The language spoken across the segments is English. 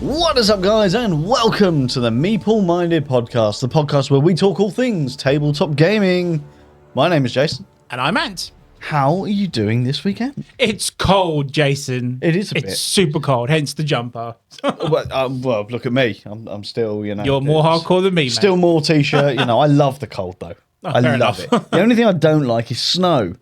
What is up, guys, and welcome to the Meeple Minded podcast, the podcast where we talk all things tabletop gaming. My name is Jason. And I'm Ant. How are you doing this weekend? It's cold, Jason. It is a bit. It's super cold, hence the jumper. Well, look at me. I'm still, You're more hardcore than me, mate. Still more t-shirt. I love the cold, though. I love it. The only thing I don't like is snow,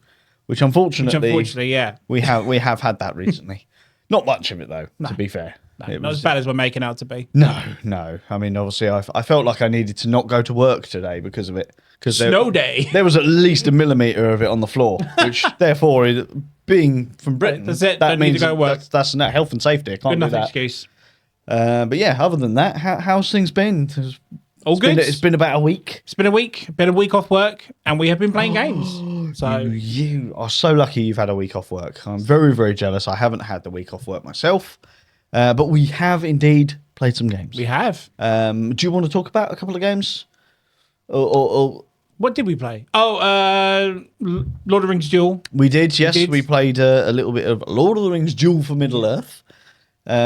which unfortunately, yeah. we have had that recently. Not much of it, though, to be fair. No, not as bad as we're making out to be. No. I mean, obviously, I felt like I needed to not go to work today because of it. Snow day. There was at least a millimetre of it on the floor, which therefore, being from Britain, that means to go work. That's no health and safety. I can't do that. Excuse. But yeah, other than that, how's things been? All good. It's been about a week. It's been a week off work, and we have been playing games. So you are so lucky you've had a week off work. I'm very, very jealous. I haven't had the week off work myself. But we have indeed played some games. We have. Do you want to talk about a couple of games? Or what did we play? Oh, Lord of the Rings Duel. We did, yes. We played a little bit of Lord of the Rings Duel for Middle-earth,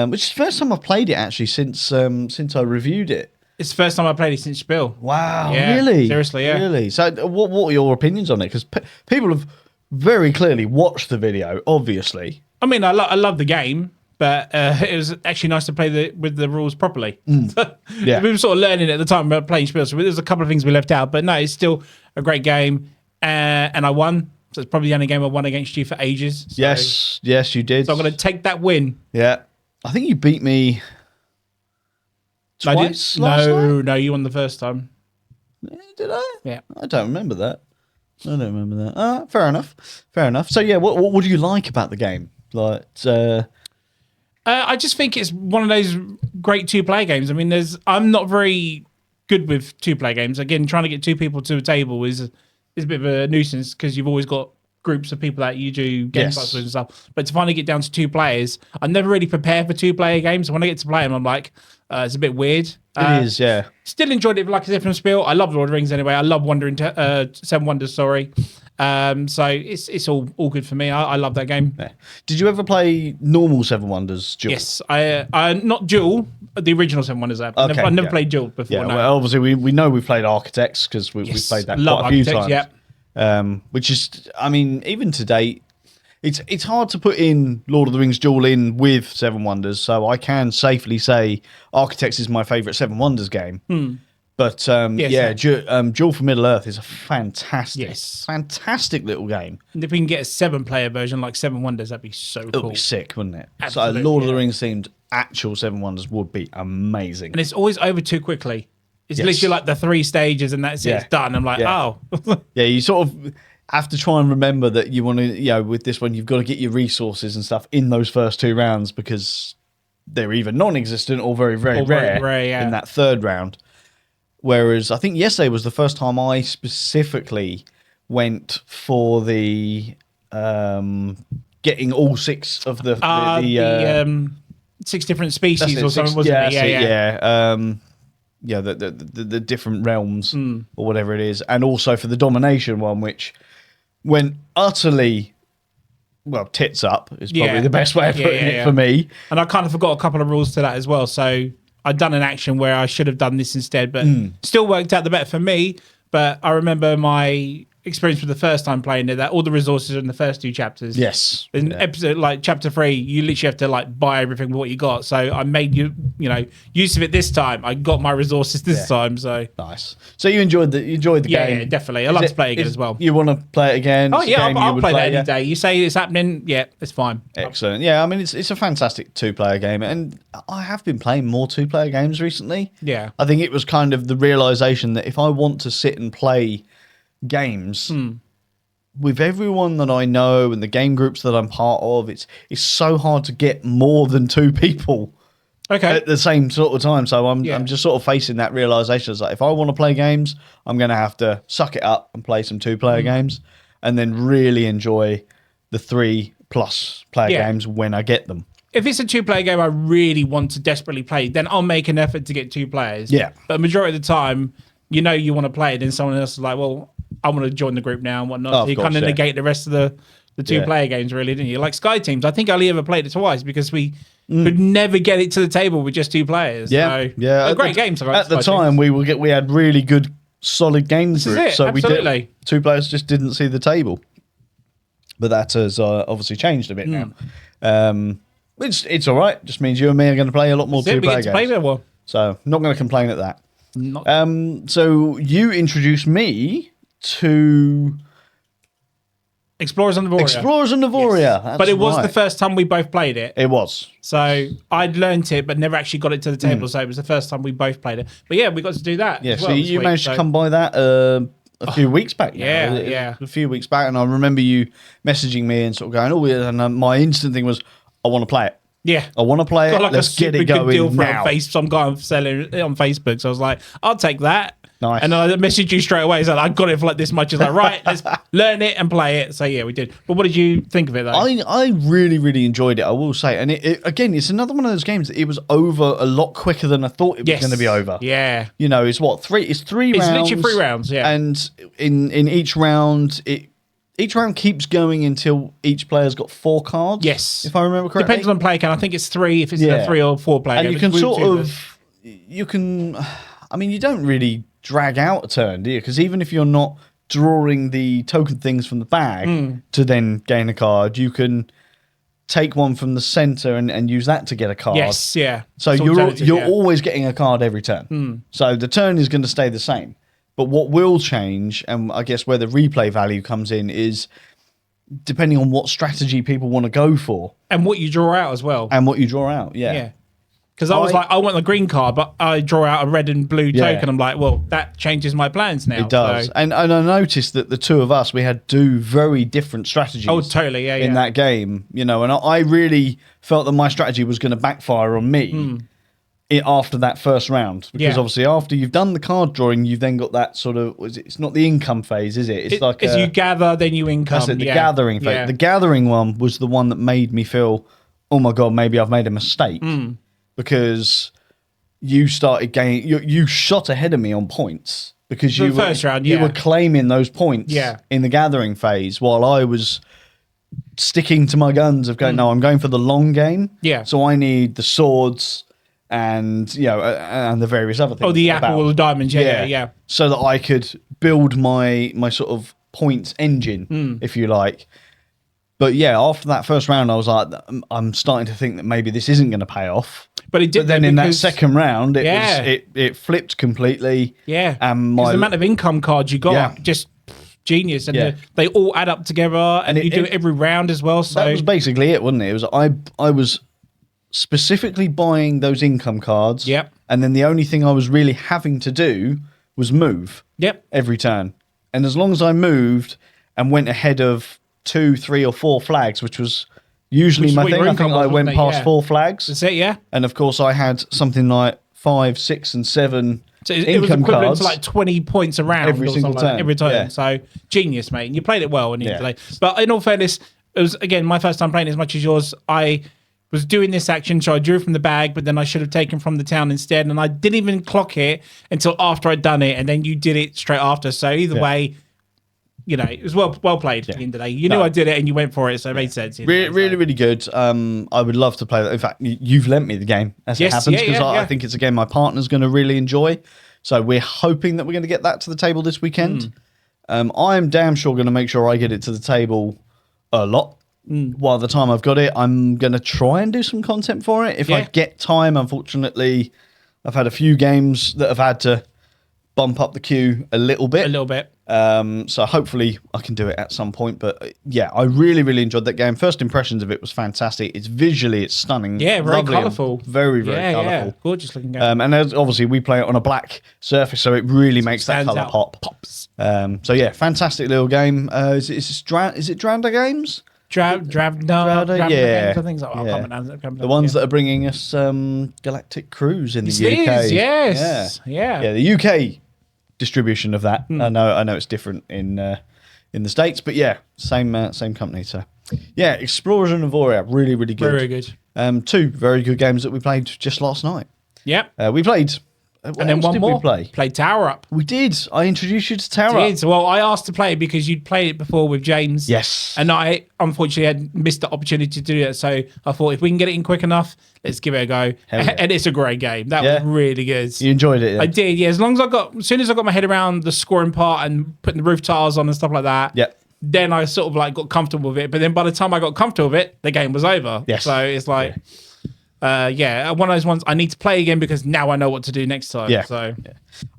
which is the first time I've played it, actually, since I reviewed it. It's the first time I played it since Spill. Wow, yeah, really? Seriously, yeah. Really? So what are your opinions on it? Because people have very clearly watched the video, obviously. I mean, I love the game. But it was actually nice to play with the rules properly. Yeah. We were sort of learning at the time about playing Spiel, so there's a couple of things we left out. But no, it's still a great game. And I won. So it's probably the only game I won against you for ages. So, yes, you did. So I'm going to take that win. Yeah. I think you beat me twice last night? No, you won the first time. Did I? Yeah. I don't remember that. Fair enough. So yeah, what do you like about the game? I just think it's one of those great two-player games. I mean, I'm not very good with two-player games. Again, trying to get two people to a table is a bit of a nuisance because you've always got groups of people that you do games with and stuff. But to finally get down to two players, I never really prepare for two-player games. So when I get to play them, I'm like, it's a bit weird. It is, yeah. Still enjoyed it, like I said, from Spiel. I love Lord of the Rings anyway. I love Seven Wonders, sorry. So it's all good for me. I love that game. Yeah. Did you ever play normal Seven Wonders Duel? Yes, I not Duel, the original Seven Wonders app. Okay, I've never played Duel before. Yeah, no. Well, obviously we know we've played Architects because we played that quite a few times. Yeah. Which is, I mean, even to date, it's hard to put in Lord of the Rings Duel in with Seven Wonders, so I can safely say Architects is my favourite Seven Wonders game. But Duel for Middle-earth is a fantastic little game. And if we can get a 7-player version like Seven Wonders, that'd be so cool. It'd be sick, wouldn't it? Absolutely, so Lord of the Rings themed actual Seven Wonders would be amazing. And it's always over too quickly. It's literally like the 3 stages and that's it. It's done. I'm like, oh. Yeah, you sort of have to try and remember that you want to, with this one, you've got to get your resources and stuff in those first 2 rounds because they're either non-existent or very, very rare in that third round. Whereas I think yesterday was the first time I specifically went for the getting all 6 of the 6 different species or something, wasn't it? Yeah. The different realms or whatever it is, and also for the domination one, which went utterly tits up is probably the best way of putting it for me. And I kind of forgot a couple of rules to that as well. So I'd done an action where I should have done this instead, but still worked out the better for me. But I remember my experience with the first time playing it, that all the resources are in the first 2 chapters. Yes. In episode like chapter 3, you literally have to like buy everything with what you got. So I made use of it this time. I got my resources this time. So nice. So you enjoyed the game? Yeah, definitely. I like to play it again as well. You want to play it again? Oh yeah, I'll play that any day. You say it's happening, yeah, it's fine. Excellent. Yeah, I mean it's a fantastic 2-player game, and I have been playing more 2-player games recently. Yeah. I think it was kind of the realization that if I want to sit and play games with everyone that I know and the game groups that I'm part of, it's so hard to get more than 2 people at the same sort of time. So I'm just sort of facing that realization. It's like, if I want to play games, I'm going to have to suck it up and play some 2-player games and then really enjoy the 3+ player games when I get them. If it's a 2-player game I really want to desperately play, then I'll make an effort to get 2 players. Yeah. But majority of the time, you want to play it, and someone else is like, well, I want to join the group now and whatnot. So you kind of negate the rest of the the two-player games, really, didn't you? Like Sky Teams, I think I only ever played it twice because we could never get it to the table with just two players. Yeah, so, yeah. great games. At the time, we had really good, solid games. This is it, so absolutely. we did, two players just didn't see the table. But that has obviously changed a bit now. It's all right. Just means you and me are going to play a lot more two-player games. Play more. So not going to complain at that. Not So you introduced me to Explorers on Navoria. Explorers on Navoria. That's But it was right. the first time we both played it. It was. So I'd learnt it, but never actually got it to the table. So it was the first time we both played it. But yeah, we got to do that. Yeah, as so well you managed to come by that a few weeks back. Now. Yeah. A few weeks back. And I remember you messaging me and sort of going, oh, yeah. And my instant thing was, I want to play it. Yeah. I want to play it. Got Let's a get it super going good deal for now. some guy selling it on Facebook. So I was like, I'll take that. Nice. And then I messaged you straight away. So I got it for like this much. It's like, right, let's learn it and play it. So yeah, we did. But what did you think of it though? I really, really enjoyed it, I will say. And it again, it's another one of those games that it was over a lot quicker than I thought it was going to be over. Yeah. You know, it's what, three rounds. It's literally 3 rounds, yeah. And in each round, each round keeps going until each player's got 4 cards. Yes. If I remember correctly. Depends on player count. I think it's 3 if it's a 3 or 4 player And game. you can It's sort two of, you don't really drag out a turn, do you? Because even if you're not drawing the token things from the bag to then gain a card, you can take one from the center and use that to get a card. Yes, yeah. So It's you're alternative, always getting a card every turn. So the turn is going to stay the same. But what will change, and I guess where the replay value comes in, is depending on what strategy people want to go for. And what you draw out as well. And what you draw out, Yeah. Because I was like, I want the green card, but I draw out a red and blue token. I'm like, well, that changes my plans now. It does. So. And I noticed that the two of us, we had 2 very different strategies. Oh, totally, yeah, in that game, and I really felt that my strategy was going to backfire on me after that first round. Because obviously after you've done the card drawing, you've then got that sort of, it's not the income phase, is it? It's like as you gather, then you income. That's it, the gathering phase. Yeah. The gathering one was the one that made me feel, oh my God, maybe I've made a mistake. Because you started gaining, you shot ahead of me on points because you first round, you were claiming those points in the gathering phase while I was sticking to my guns of going, no, I'm going for the long game. Yeah. So I need the swords and, and the various other things. Oh, the apple or the diamonds. Yeah. So that I could build my sort of points engine, if you like. But yeah, after that first round, I was like, I'm starting to think that maybe this isn't going to pay off. But it did. But then in that second round, it flipped completely. Yeah. And the amount of income cards you got, just genius. And they all add up together, and you do it every round as well. So that was basically it, wasn't it? It was I was specifically buying those income cards. Yep. And then the only thing I was really having to do was move. Yep. Every turn. And as long as I moved and went ahead of 2, 3, or 4 flags, which was usually my thing. I think I went past 4 flags. That's it, yeah. And of course, I had something like 5, 6, and 7 so it income was equivalent cards to like 20 points a round every single turn. Every turn. Yeah. So genius, mate. And you played it well. But in all fairness, it was, again, my first time playing as much as yours. I was doing this action, so I drew from the bag, but then I should have taken from the town instead. And I didn't even clock it until after I'd done it. And then you did it straight after. So either way, it was well played at the end of the day. You knew I did it and you went for it, so it made sense. Really good. I would love to play that. In fact, you've lent me the game as it happens because I think it's a game my partner's going to really enjoy. So we're hoping that we're going to get that to the table this weekend. I'm damn sure going to make sure I get it to the table a lot. By the time I've got it, I'm going to try and do some content for it. If I get time, unfortunately, I've had a few games that have had to bump up the queue a little bit. So hopefully I can do it at some point. But yeah, I really enjoyed that game. First impressions of it was fantastic. It's stunning. Yeah, very colourful. Very colourful. Yeah. Gorgeous looking game. And obviously we play it on a black surface, so it really makes that colour pop. Pops. So yeah, fantastic little game. Is it Dranda Games? Dranda, yeah. I think so. I can't remember. The ones that are bringing us Galactic Cruise in the UK. Yes. Yeah, the UK distribution of that. I know it's different in the States, but yeah, same company. So yeah, Explorers on Navoria, really good. Very good. 2 very good games that we played just last night. Yep. We played What and then else one did more. we play? Played Tower Up. We did. I introduced you to Tower Up. Well, I asked to play it because you'd played it before with James. Yes. And I unfortunately had missed the opportunity to do that. So I thought if we can get it in quick enough, let's give it a go. Yeah. And it's a great game. That was really good. You enjoyed it, yeah? I did, yeah. As soon as I got my head around the scoring part and putting the roof tiles on and stuff like that. Yep. Then I sort of like got comfortable with it. But then by the time I got comfortable with it, the game was over. Yes. So it's like, one of those ones I need to play again because now I know what to do next time. Yeah. So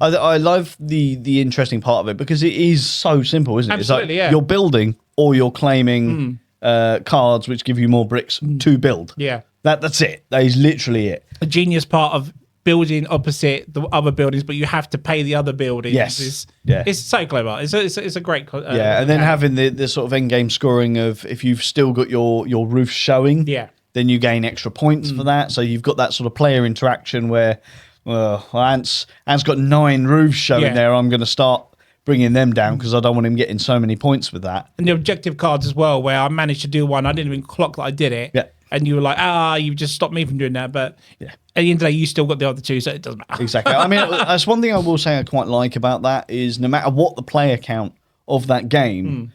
I love the interesting part of it because it is so simple, isn't it? Absolutely, it's like yeah. you're building or you're claiming cards which give you more bricks to build. yeah. That's it. That is literally it. A genius part of building opposite the other buildings, but you have to pay the other buildings. Yes. It's so clever. It's a great. Yeah, and then having the sort of end game scoring of if you've still got your roof showing, then you gain extra points for that. So you've got that sort of player interaction where, Ant's got 9 roofs showing there. I'm going to start bringing them down because I don't want him getting so many points with that. And the objective cards as well, where I managed to do one, I didn't even clock that I did it. Yeah. And you were like, you've just stopped me from doing that. But at the end of the day, you still got the other 2, so it doesn't matter. Exactly. I mean, that's one thing I will say I quite like about that is no matter what the player count of that game,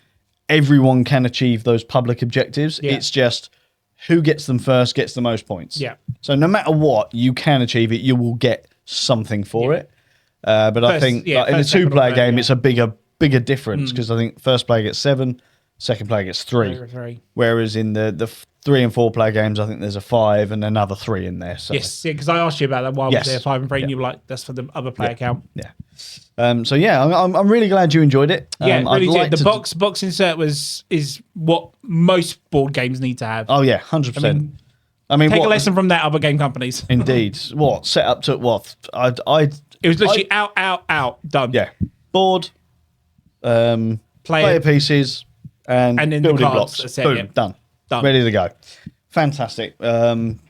everyone can achieve those public objectives. Yeah. It's just who gets them first gets the most points. Yeah. So no matter what, you can achieve it. You will get something for it. But I think in a 2-player game, it's a bigger difference because I think first player gets 7, second player gets 3. Whereas in the 3 and 4 player games, I think there's a 5 and another 3 in there. So. Yes, because I asked you about that while I was there, 5 and 3, and you were like, that's for the other player count. Yeah. So yeah, I'm really glad you enjoyed it. Yeah, really I'd did. The box insert is what most board games need to have. Oh yeah, 100%. I mean, take a lesson from that other game companies. Indeed. What set up to what? It was literally out, done. Yeah. Board, player pieces, and then building the cards. blocks. It, Boom, yeah. done, Done. ready to go. Fantastic.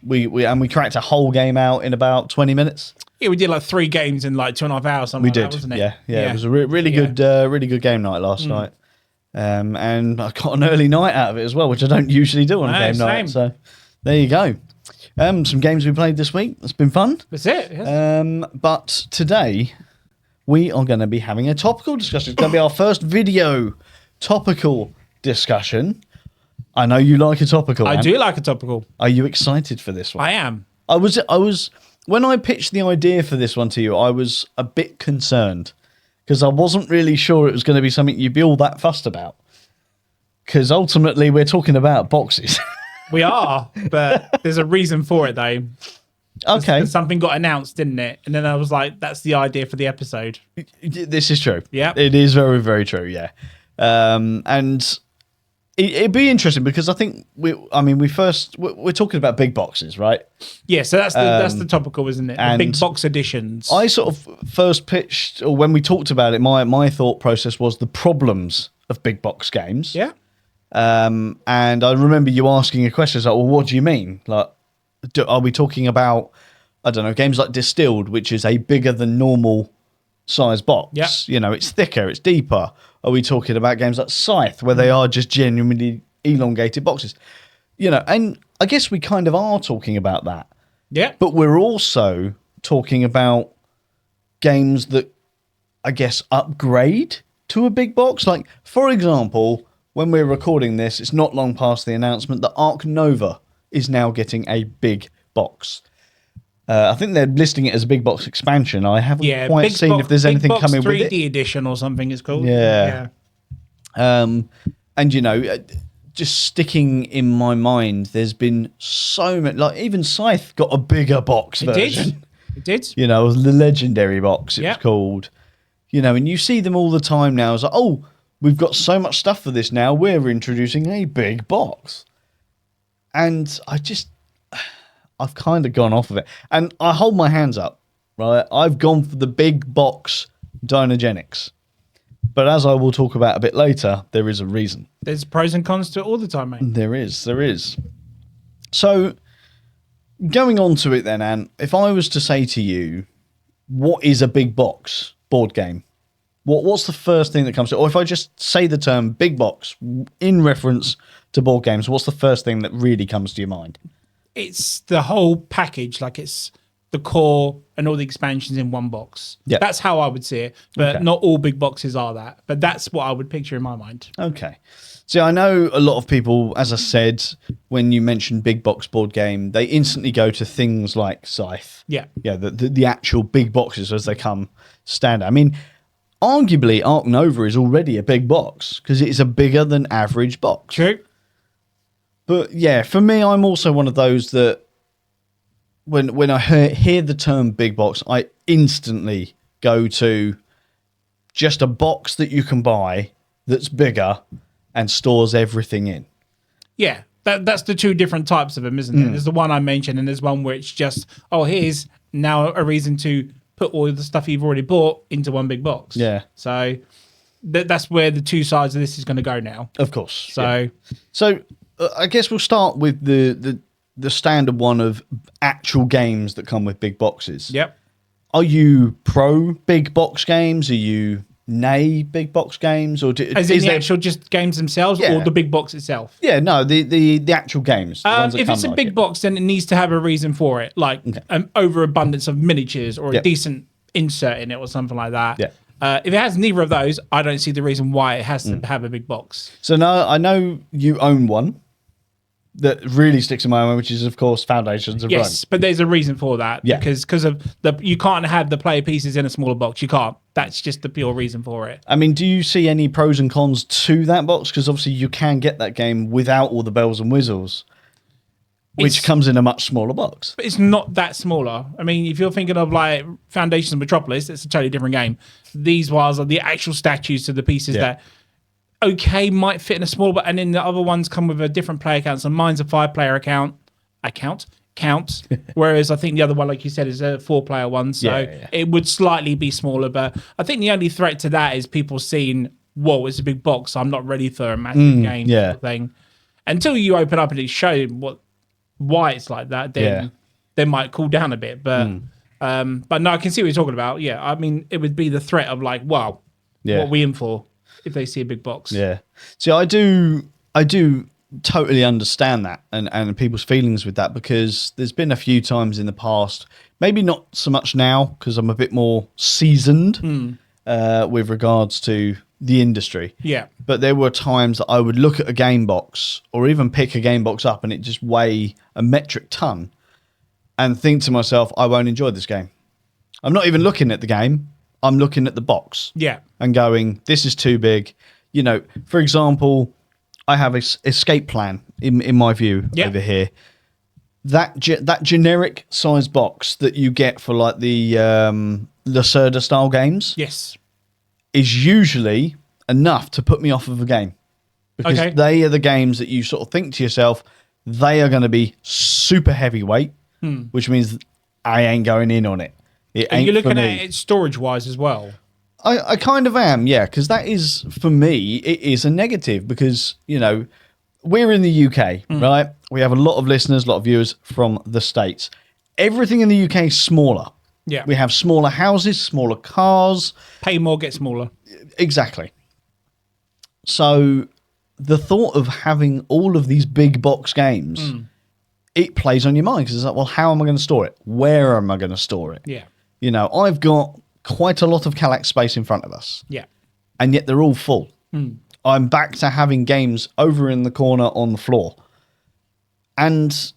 We cracked a whole game out in about 20 minutes. Yeah, we did like 3 games in like 2.5 hours. Something We like did, that, wasn't it? Yeah. It was a really good game night last night. And I got an early night out of it as well, which I don't usually do on a game night. So there you go. Some games we played this week. It's been fun. That's it. Yes. But today we are going to be having a topical discussion. It's going to be our first video topical discussion. I know you like a topical. I do like a topical. Are you excited for this one? I am. I was when I pitched the idea for this one to you, I was a bit concerned because I wasn't really sure it was going to be something you'd be all that fussed about. Because ultimately we're talking about boxes. We are, but there's a reason for it though. Okay. Something got announced, didn't it? And then I was like, that's the idea for the episode. This is true. Yeah. It is very, very true, yeah. And it'd be interesting because I think we're talking about big boxes, right? Yeah, so that's the topical, isn't it? The big and box editions. I sort of first pitched, or when we talked about it, my thought process was the problems of big box games. Yeah. And I remember you asking a question, like, well, what do you mean? Like, are we talking about, I don't know, games like Distilled, which is a bigger than normal size box? Yeah. You know, it's thicker, it's deeper. Are we talking about games like Scythe, where they are just genuinely elongated boxes? You know, and I guess we kind of are talking about that. Yeah. But we're also talking about games that, I guess, upgrade to a big box. Like, for example, when we're recording this, it's not long past the announcement that Arc Nova is now getting a big box. I think they're listing it as a big box expansion. I haven't quite seen if there's anything coming with it. 3D edition or something it's called. Yeah. And, you know, just sticking in my mind, there's been so many, like even Scythe got a bigger box version. It did. You know, the legendary box it was called. You know, and you see them all the time now. It's like, oh, we've got so much stuff for this now. We're introducing a big box. And I've kind of gone off of it. And I hold my hands up, right? I've gone for the big box Dynagenics. But as I will talk about a bit later, there is a reason. There's pros and cons to it all the time, mate. There is. So, going on to it then, Anne, if I was to say to you, what is a big box board game? What's the first thing that comes to, or if I just say the term big box in reference to board games, what's the first thing that really comes to your mind? It's the whole package. Like it's the core and all the expansions in one box. Yeah. That's how I would see it. But Okay. not all big boxes are that. But that's what I would picture in my mind. Okay. See, I know a lot of people, as I said, when you mention big box board game, they instantly go to things like Scythe. Yeah. Yeah, the actual big boxes as they come standard. I mean, arguably, Ark Nova is already a big box because it is a bigger than average box. True. But yeah, for me, I'm also one of those that when I hear the term big box, I instantly go to just a box that you can buy that's bigger and stores everything in. Yeah. That's the two different types of them, isn't it? There's the one I mentioned, and there's one where it's just, oh, here's now a reason to put all the stuff you've already bought into one big box. Yeah. So that's where the two sides of this is going to go now. Of course. So yeah. So I guess we'll start with the standard one of actual games that come with big boxes. yep. Are you pro big box games? Are you nay big box games? Or As in the actual just games themselves Yeah. or the big box itself? Yeah, no, the actual games. The ones that If come it's a like big it. box, then it needs to have a reason for it, like an overabundance of miniatures or a Yep. decent insert in it or something like that. Yeah. If it has neither of those, I don't see the reason why it has to have a big box. So now I know you own one that really sticks in my mind, which is of course Foundations of Yes, but there's a reason for that. Yeah. Because of you can't have the player pieces in a smaller box. You can't. That's just the pure reason for it. I mean, do you see any pros and cons to that box? Because obviously you can get that game without all the bells and whistles, which It's- comes in a much smaller box. But it's not that smaller. I mean, if you're thinking of like Foundations of Metropolis, it's a totally different game. These ones are the actual statues to the pieces Yeah. that might fit in a small, but and then the other ones come with a different player account. So mine's a 5-player account. Counts. Whereas I think the other one, like you said, is a 4-player one. So Yeah. it would slightly be smaller. But I think the only threat to that is people seeing, whoa, it's a big box. I'm not ready for a massive game yeah. sort of thing. Until you open up and it shows why it's like that, then they might cool down a bit. But no, I can see what you're talking about. Yeah, I mean, it would be the threat of like, wow, Yeah. what are we in for if they see a big box? Yeah. See, I do totally understand that and people's feelings with that, because there's been a few times in the past, maybe not so much now because I'm a bit more seasoned with regards to the industry. Yeah. But there were times that I would look at a game box or even pick a game box up and it just weigh a metric ton and think to myself, I won't enjoy this game. I'm not even looking at the game. I'm looking at the box. Yeah. And going, this is too big. You know, for example, I have a escape plan in my view over here. That generic size box that you get for like the Lacerda style games Yes. is usually enough to put me off of a game, because Okay. they are the games that you sort of think to yourself, they are going to be super heavyweight, which means I ain't going in on it. It And ain't you're for looking me. at it storage wise as well. I kind of am, yeah, because that is, for me, it is a negative because, you know, we're in the UK, right? We have a lot of listeners, a lot of viewers from the States. Everything in the UK is smaller. Yeah. We have smaller houses, smaller cars. Pay more, get smaller. Exactly. So the thought of having all of these big box games, it plays on your mind because it's like, well, how am I going to store it? Where am I going to store it? Yeah. You know, I've got quite a lot of Kallax space in front of us. Yeah. And yet they're all full. I'm back to having games over in the corner on the floor. And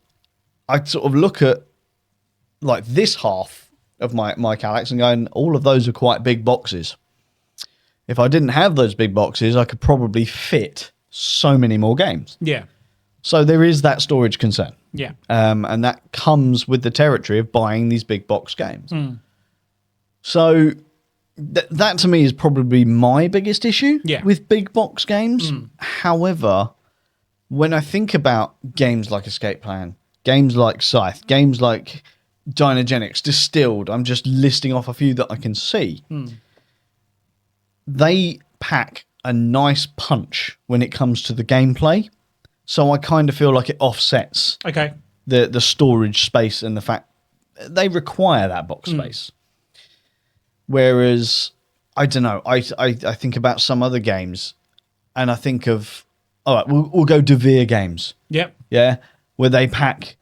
I sort of look at like this half of my Kallax and going, all of those are quite big boxes. If I didn't have those big boxes, I could probably fit so many more games. Yeah. So there is that storage concern. Yeah. And that comes with the territory of buying these big box games. So that to me is probably my biggest issue with big box games. However, when I think about games like Escape Plan, games like Scythe, games like Dynagenics, Distilled, I'm just listing off a few that I can see. They pack a nice punch when it comes to the gameplay. So I kind of feel like it offsets Okay. the storage space and the fact they require that box space. Whereas, I don't know, I think about some other games and I think of, all right, we'll go De Vere games, Yep. yeah, where they pack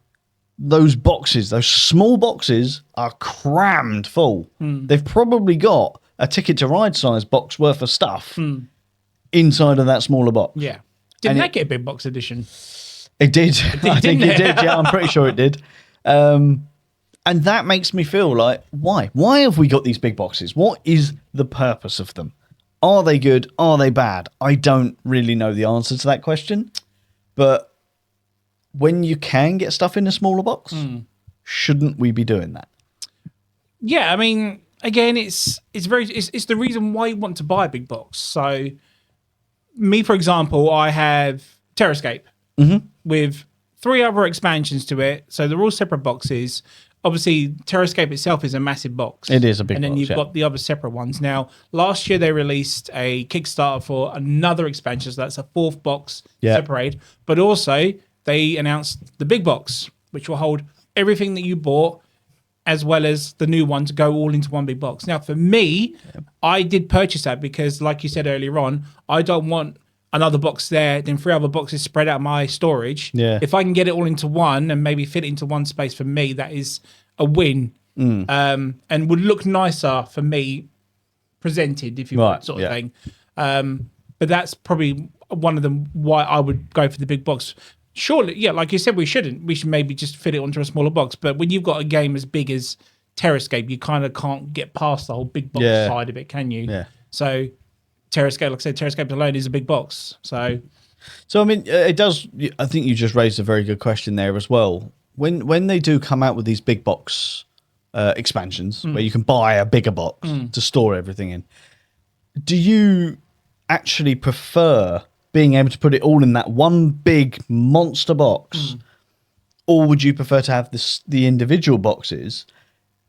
those boxes, those small boxes, are crammed full. They've probably got a Ticket to Ride size box worth of stuff inside of that smaller box. Yeah. Didn't that get a big box edition? It did. I think didn't it did. Yeah, I'm pretty sure it did. And that makes me feel like, why? Why have we got these big boxes? What is the purpose of them? Are they good? Are they bad? I don't really know the answer to that question. But when you can get stuff in a smaller box, shouldn't we be doing that? Yeah, I mean, again, it's the reason why you want to buy a big box. So, me, for example, I have Terrascape with 3 other expansions to it. So they're all separate boxes. Obviously, Terrascape itself is a massive box. It is a big box. And then you've got the other separate ones. Now, last year they released a Kickstarter for another expansion. So that's a 4th box separated. But also, they announced the big box, which will hold everything that you bought, as well as the new one to go all into one big box. Now, for me, I did purchase that because, like you said earlier on, I don't want another box there, then 3 other boxes spread out my storage. Yeah. If I can get it all into one and maybe fit it into one space, for me, that is a win. And would look nicer for me presented, if you want, sort of thing. But that's probably one of them why I would go for the big box. Surely, yeah, like you said, we shouldn't. We should maybe just fit it onto a smaller box. But when you've got a game as big as Terrascape, you kind of can't get past the whole big box side of it, can you? Yeah. So Terrascape, like I said, Terrascape alone is a big box. So I mean, it does. I think you just raised a very good question there as well. When they do come out with these big box expansions, where you can buy a bigger box to store everything in, do you actually prefer being able to put it all in that one big monster box, or would you prefer to have the individual boxes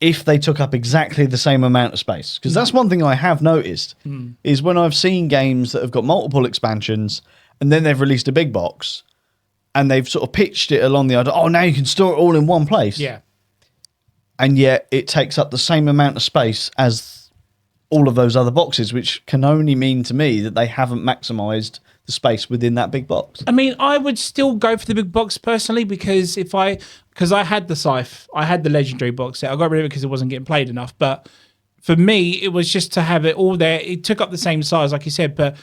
if they took up exactly the same amount of space? Because that's one thing I have noticed is when I've seen games that have got multiple expansions and then they've released a big box and they've sort of pitched it along the idea, oh, now you can store it all in one place. yeah, And yet it takes up the same amount of space as all of those other boxes, which can only mean to me that they haven't maximized the space within that big box. I mean, I would still go for the big box personally because I had the Scythe, I had the Legendary box set. I got rid of it because it wasn't getting played enough. But for me, it was just to have it all there. It took up the same size, like you said, but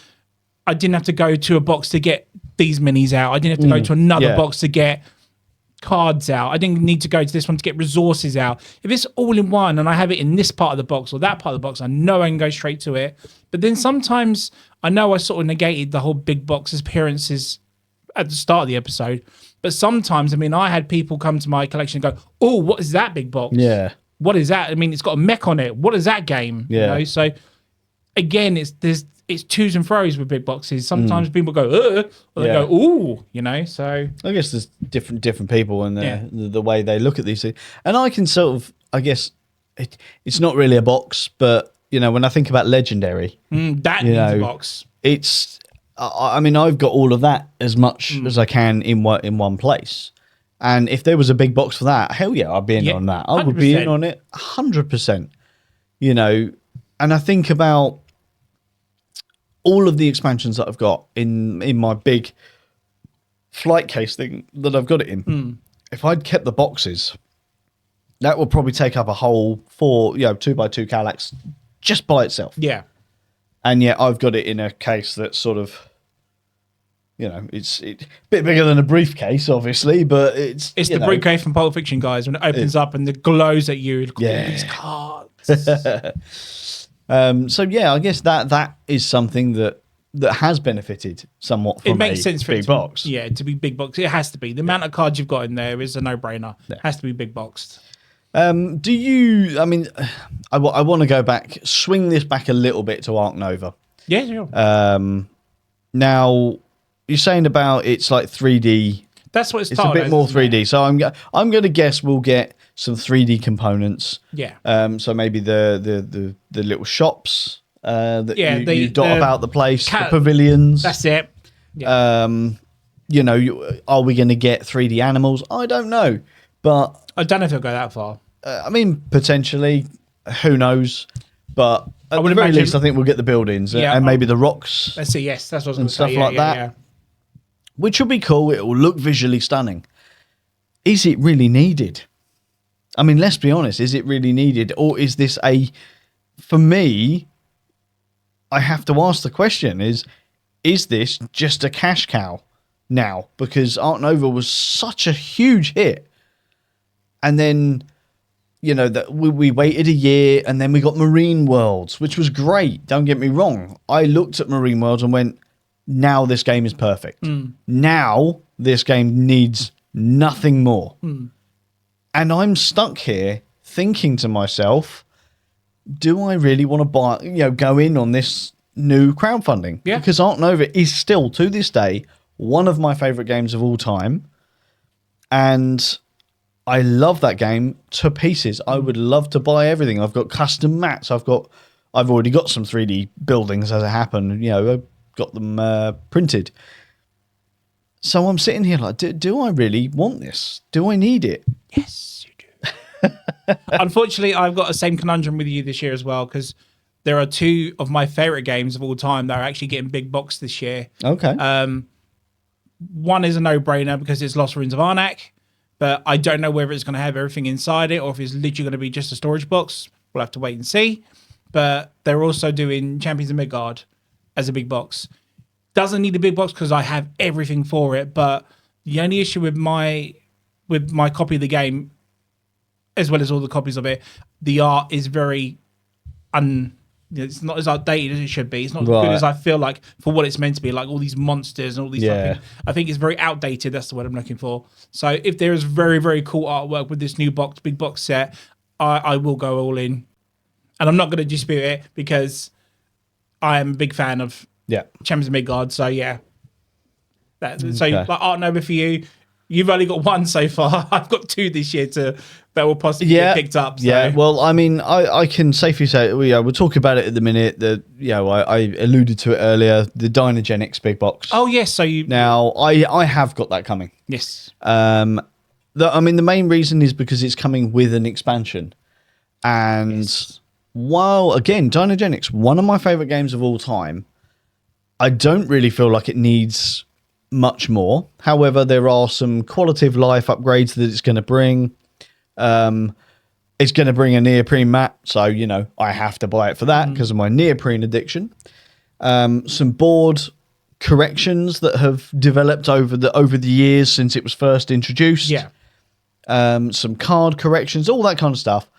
I didn't have to go to a box to get these minis out. I didn't have to go to another box to get cards out. I didn't need to go to this one to get resources out. If it's all in one and I have it in this part of the box or that part of the box, I know I can go straight to it. But then sometimes I know I sort of negated the whole big box appearances at the start of the episode. But sometimes, I mean, I had people come to my collection and go, oh, what is that big box? Yeah. What is that? I mean, it's got a mech on it. What is that game? Yeah. You know? So again, it's twos and throws with big boxes. Sometimes people go, or they go, ooh, you know. So I guess there's different people and the way they look at these things. And I can sort of, I guess, it's not really a box, but you know, when I think about Legendary, that needs a box. It's, I mean, I've got all of that as much as I can in one place. And if there was a big box for that, hell yeah, I'd be in on that. I would be in on it 100%. You know, and I think about all of the expansions that I've got in my big flight case thing that I've got it in. If I'd kept the boxes, that would probably take up a whole 2x2 Kallax just by itself. Yeah. And yet I've got it in a case that's sort of, you know, it's a bit bigger than a briefcase, obviously, but it's the briefcase from Pulp Fiction, guys, when it opens up and it glows at you. Look at these cards. So yeah, I guess that is something that has benefited somewhat from it makes sense for big box. To be big box. It has to be. The amount of cards you've got in there is a no-brainer. It has to be big boxed. Do you, I mean, I want to go back, swing this back a little bit to Arc Nova. Yeah, sure. Now, you're saying about it's like 3D. That's what it's a bit more 3D. So I'm going to guess we'll get some 3D components. Yeah. So maybe the little shops that you dot about the place, the pavilions. That's it. Yeah. You know, are we going to get 3D animals? I don't know, but I don't know if it'll go that far. I mean, potentially, who knows? But at the very least, I think we'll get the buildings and maybe the rocks. Let's see. Yes, that's what I was going to say. And stuff like that. Yeah. Which will be cool. It will look visually stunning. is it really needed? I mean, let's be honest, is it really needed? Or is this for me, I have to ask the question, is this just a cash cow now? Because Art Nova was such a huge hit. And then, that we waited a year, and then we got Marine Worlds, which was great. Don't get me wrong. I looked at Marine Worlds and went, now this game is perfect. Now this game needs nothing more. And I'm stuck here thinking to myself, do I really want to go in on this new crowdfunding? Yeah. Because Art Nova is still, to this day, one of my favorite games of all time. And I love that game to pieces. I would love to buy everything. I've got custom mats. I've already got some 3D buildings as it happened. I've got them printed. So I'm sitting here like, do I really want this? Do I need it? Yes, you do. Unfortunately, I've got the same conundrum with you this year as well, because there are two of my favorite games of all time that are actually getting big box this year. Okay. One is a no-brainer because it's Lost Ruins of Arnak, but I don't know whether it's going to have everything inside it or if it's literally going to be just a storage box. We'll have to wait and see. But they're also doing Champions of Midgard as a big box. Doesn't need a big box because I have everything for it. But the only issue with my copy of the game, as well as all the copies of it, the art is very it's not as outdated as it should be. It's not as good as I feel like for what it's meant to be, like all these monsters and all these stuff. I think it's very outdated. That's the word I'm looking for. So if there is very, very cool artwork with this new big box set, I will go all in. And I'm not going to dispute it because I am a big fan of Champions of Midgard. So yeah. So like Art Nova for you, you've only got one so far. I've got two this year that will possibly get picked up. So. Yeah, well, I mean, I can safely say, we'll talk about it in a minute. I alluded to it earlier, the Dynagenics big box. Oh, yes. So Now, I have got that coming. Yes. The main reason is because it's coming with an expansion. And while, again, Dynagenics, one of my favourite games of all time, I don't really feel like it needs much more. However, there are some quality of life upgrades that it's going to bring. It's going to bring a neoprene mat, so I have to buy it for that because of my neoprene addiction. Some board corrections that have developed over the years since it was first introduced. Some card corrections, all that kind of stuff.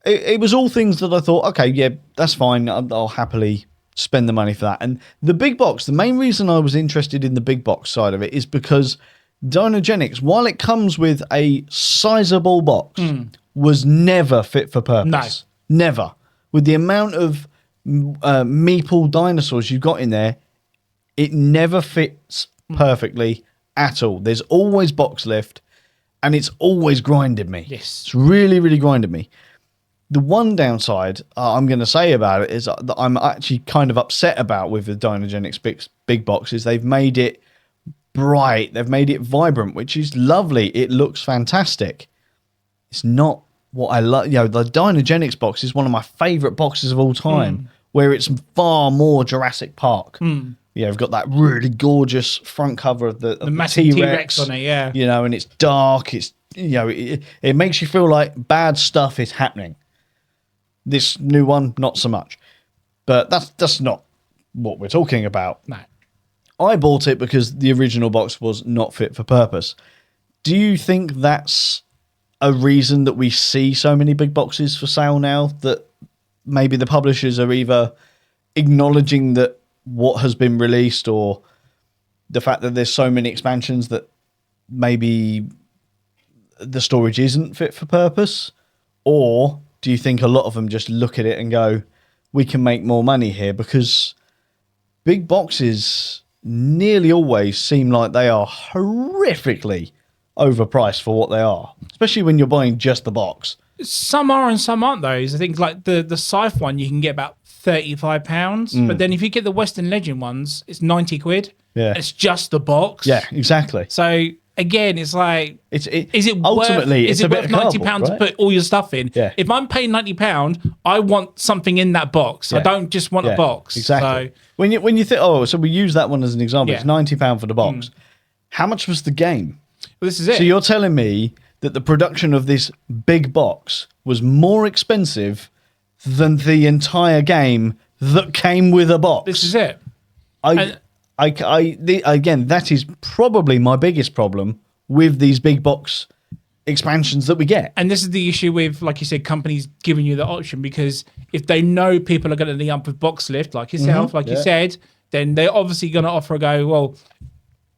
It was all things that I thought, okay, yeah, that's fine. I'll happily spend the money for that. And the big box, the main reason I was interested in the big box side of it is because Dynagenics, while it comes with a sizable box, was never fit for purpose. No. Never. With the amount of meeple dinosaurs you've got in there, it never fits perfectly at all. There's always box lift, and it's always grinded me. Yes. It's really, really grinded me. The one downside I'm going to say about it is that I'm actually kind of upset about with the Dynagenics big box is they've made it bright. They've made it vibrant, which is lovely. It looks fantastic. It's not what I love. The Dynagenics box is one of my favorite boxes of all time, where it's far more Jurassic Park. You've got that really gorgeous front cover of the massive T-Rex on it, and it's dark. It's it makes you feel like bad stuff is happening. This new one, not so much. But that's not what we're talking about. No. I bought it because the original box was not fit for purpose. Do you think that's a reason that we see so many big boxes for sale now, that maybe the publishers are either acknowledging that what has been released, or the fact that there's so many expansions that maybe the storage isn't fit for purpose? Or do you think a lot of them just look at it and go, we can make more money here? Because big boxes nearly always seem like they are horrifically overpriced for what they are, especially when you're buying just the box. Some are and some aren't, though. I think like the Scythe one, you can get about £35. But then if you get the Western Legend ones, it's 90 quid. Yeah. It's just the box. Yeah, exactly. So again, it's like, is it ultimately worth £90 to put all your stuff in? Yeah. If I'm paying £90, I want something in that box. I don't just want a box. Exactly. So, when you think, so we use that one as an example. Yeah. It's £90 for the box. How much was the game? Well, this is it. So you're telling me that the production of this big box was more expensive than the entire game that came with a box? This is it. Again, that is probably my biggest problem with these big box expansions that we get. And this is the issue with, like you said, companies giving you the option, because if they know people are going to need up with box lift, like yourself, you said, then they're obviously going to offer a go, well,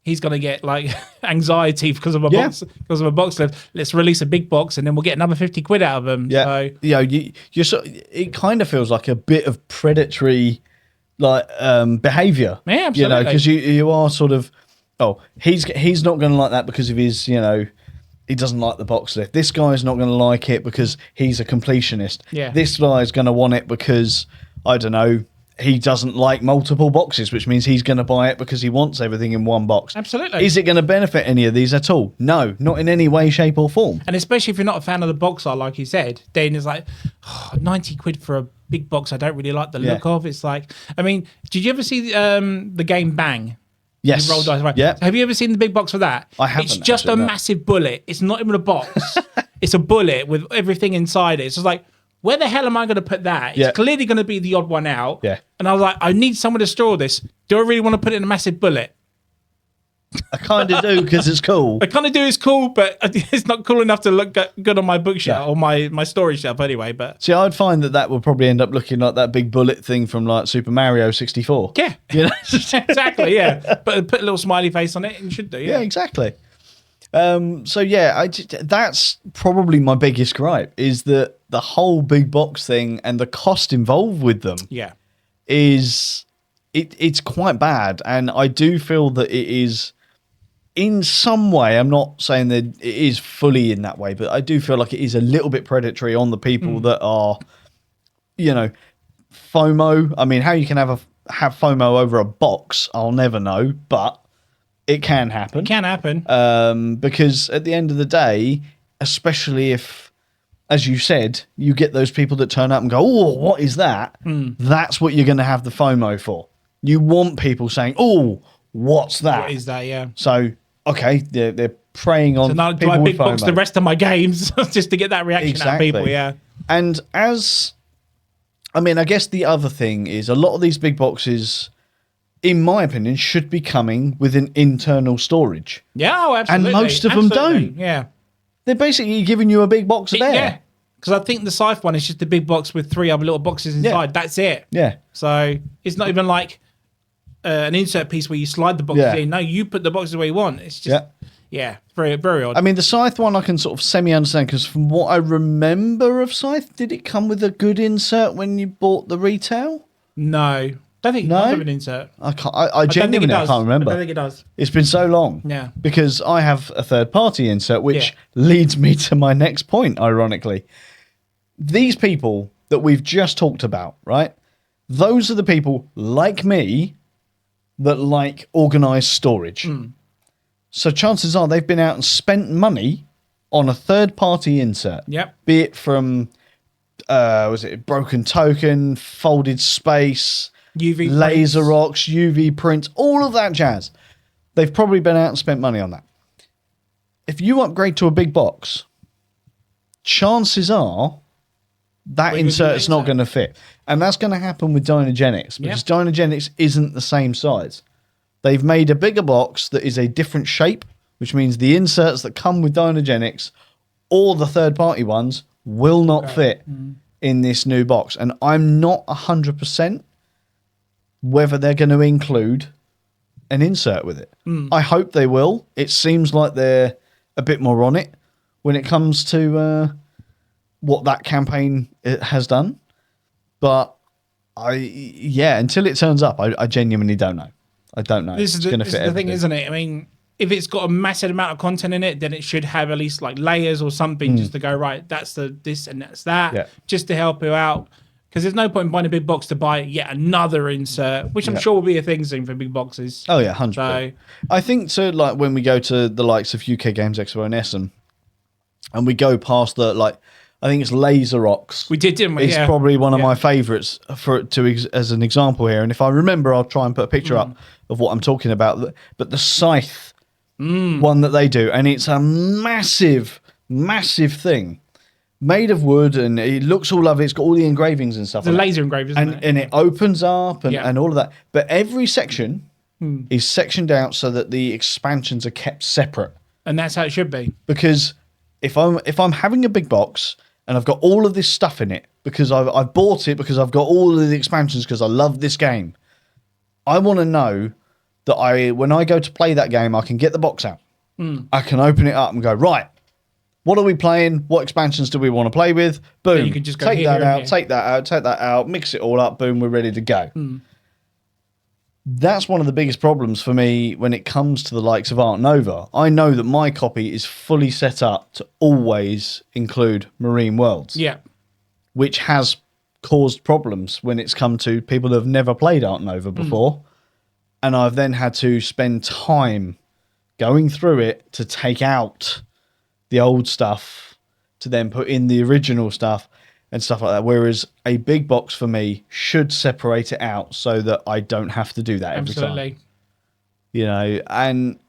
he's going to get like anxiety because of a box lift. Let's release a big box and then we'll get another 50 quid out of them. Yeah. So, it kind of feels like a bit of predatory behavior. Yeah, absolutely. Because you are sort of, he's not going to like that because of his, he doesn't like the box lift. This guy's not going to like it because he's a completionist. Yeah. This guy's going to want it because, I don't know, he doesn't like multiple boxes, which means he's going to buy it because he wants everything in one box. Absolutely. Is it going to benefit any of these at all? No, not in any way, shape or form. And especially if you're not a fan of the box art, like you said, then it's like 90 quid for a big box I don't really like the look of. It's like, I mean, did you ever see the game Bang? Yes. You roll dice, right? Yeah. Have you ever seen the big box for that? I haven't. It's just a massive bullet. It's not even a box. It's a bullet with everything inside it. It's just like, where the hell am I going to put that? It's clearly going to be the odd one out. Yeah. And I was like, I need someone to store this. Do I really want to put it in a massive bullet? I kind of do because it's cool. I kind of do. It's cool, but it's not cool enough to look good on my bookshelf or my storage shelf anyway. But see, I'd find that would probably end up looking like that big bullet thing from like Super Mario 64. Yeah, exactly. Yeah, but put a little smiley face on it, and you should do. Yeah, exactly. That's probably my biggest gripe is that the whole big box thing and the cost involved with them. Yeah, it's quite bad, and I do feel that it is. In some way, I'm not saying that it is fully in that way, but I do feel like it is a little bit predatory on the people that are, FOMO. I mean, how you can have FOMO over a box, I'll never know, but it can happen. it can happen. Because at the end of the day, especially if, as you said, you get those people that turn up and go, "Oh, what is that?" That's what you're going to have the FOMO for. You want people saying, "Oh, what's that? What is that?" Yeah. So, okay, they're preying on. So now do I big box the rest of my games just to get that reaction out of people? Yeah. And I guess the other thing is a lot of these big boxes, in my opinion, should be coming with an internal storage. Yeah, absolutely. And most of them don't. Yeah. They're basically giving you a big box there. Yeah. Because I think the Scythe one is just a big box with 3 other little boxes inside. That's it. Yeah. So it's not even like an insert piece where you slide the boxes in. No, you put the boxes where you want. It's just, very, very odd. I mean, the Scythe one I can sort of semi-understand because from what I remember of Scythe, did it come with a good insert when you bought the retail? No. Don't think it comes with an insert. I genuinely can't remember. I don't think it does. It's been so long. Yeah. Because I have a third-party insert, which leads me to my next point, ironically. These people that we've just talked about, right? Those are the people like me that like organized storage. So chances are they've been out and spent money on a third-party insert. Yep. Be it from, was it Broken Token, Folded Space, UV Laser prints. Rocks, UV prints, all of that jazz. They've probably been out and spent money on that. If you upgrade to a big box, chances are that insert's not going to fit. And that's going to happen with Dynagenics because Dynagenics isn't the same size. They've made a bigger box that is a different shape, which means the inserts that come with Dynagenics or the third-party ones will not fit in this new box. And I'm not 100% whether they're going to include an insert with it. I hope they will. It seems like they're a bit more on it when it comes to what that campaign has done. But until it turns up, I genuinely don't know. I don't know. This is the thing, isn't it? I mean, if it's got a massive amount of content in it, then it should have at least like layers or something just to go, right, that's this and that's that, just to help you out. Because there's no point in buying a big box to buy yet another insert, which I'm sure will be a thing soon for big boxes. Oh yeah, 100%. So, I think like when we go to the likes of UK Games Expo and Essen, and we go past I think it's Laser Rocks. We did, didn't we? It's probably one of my favourites as an example here. And if I remember, I'll try and put a picture up of what I'm talking about. But the Scythe one that they do, and it's a massive, massive thing. Made of wood, and it looks all lovely. It's got all the engravings and stuff. The laser engraved, isn't it? And it opens up and all of that. But every section is sectioned out so that the expansions are kept separate. And that's how it should be. Because if I'm having a big box and I've got all of this stuff in it because I've bought it because I've got all of the expansions because I love this game, I want to know that when I go to play that game, I can get the box out. I can open it up and go, right, what are we playing? What expansions do we want to play with? Boom. So you can just go take here that and out, here. take that out, take that out, mix it all up, boom, we're ready to go. That's one of the biggest problems for me when it comes to the likes of Art Nova. I know that my copy is fully set up to always include Marine Worlds. Yeah. Which has caused problems when it's come to people who have never played Art Nova before. And I've then had to spend time going through it to take out the old stuff to then put in the original stuff and stuff like that. Whereas a big box for me should separate it out so that I don't have to do that every time. You know, and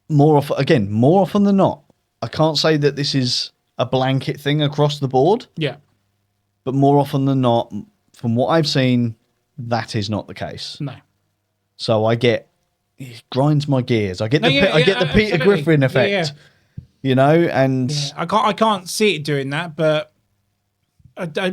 more often than not, I can't say that this is a blanket thing across the board. Yeah. But more often than not, from what I've seen, that is not the case. No. So it grinds my gears. I get the Peter absolutely. Griffin effect, you know, and I can't see it doing that, but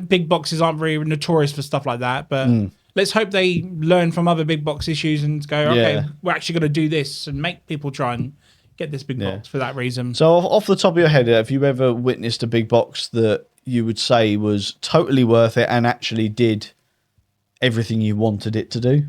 big boxes aren't very notorious for stuff like that. But let's hope they learn from other big box issues and go, okay, we're actually going to do this and make people try and get this big box for that reason. So off the top of your head, have you ever witnessed a big box that you would say was totally worth it and actually did everything you wanted it to do?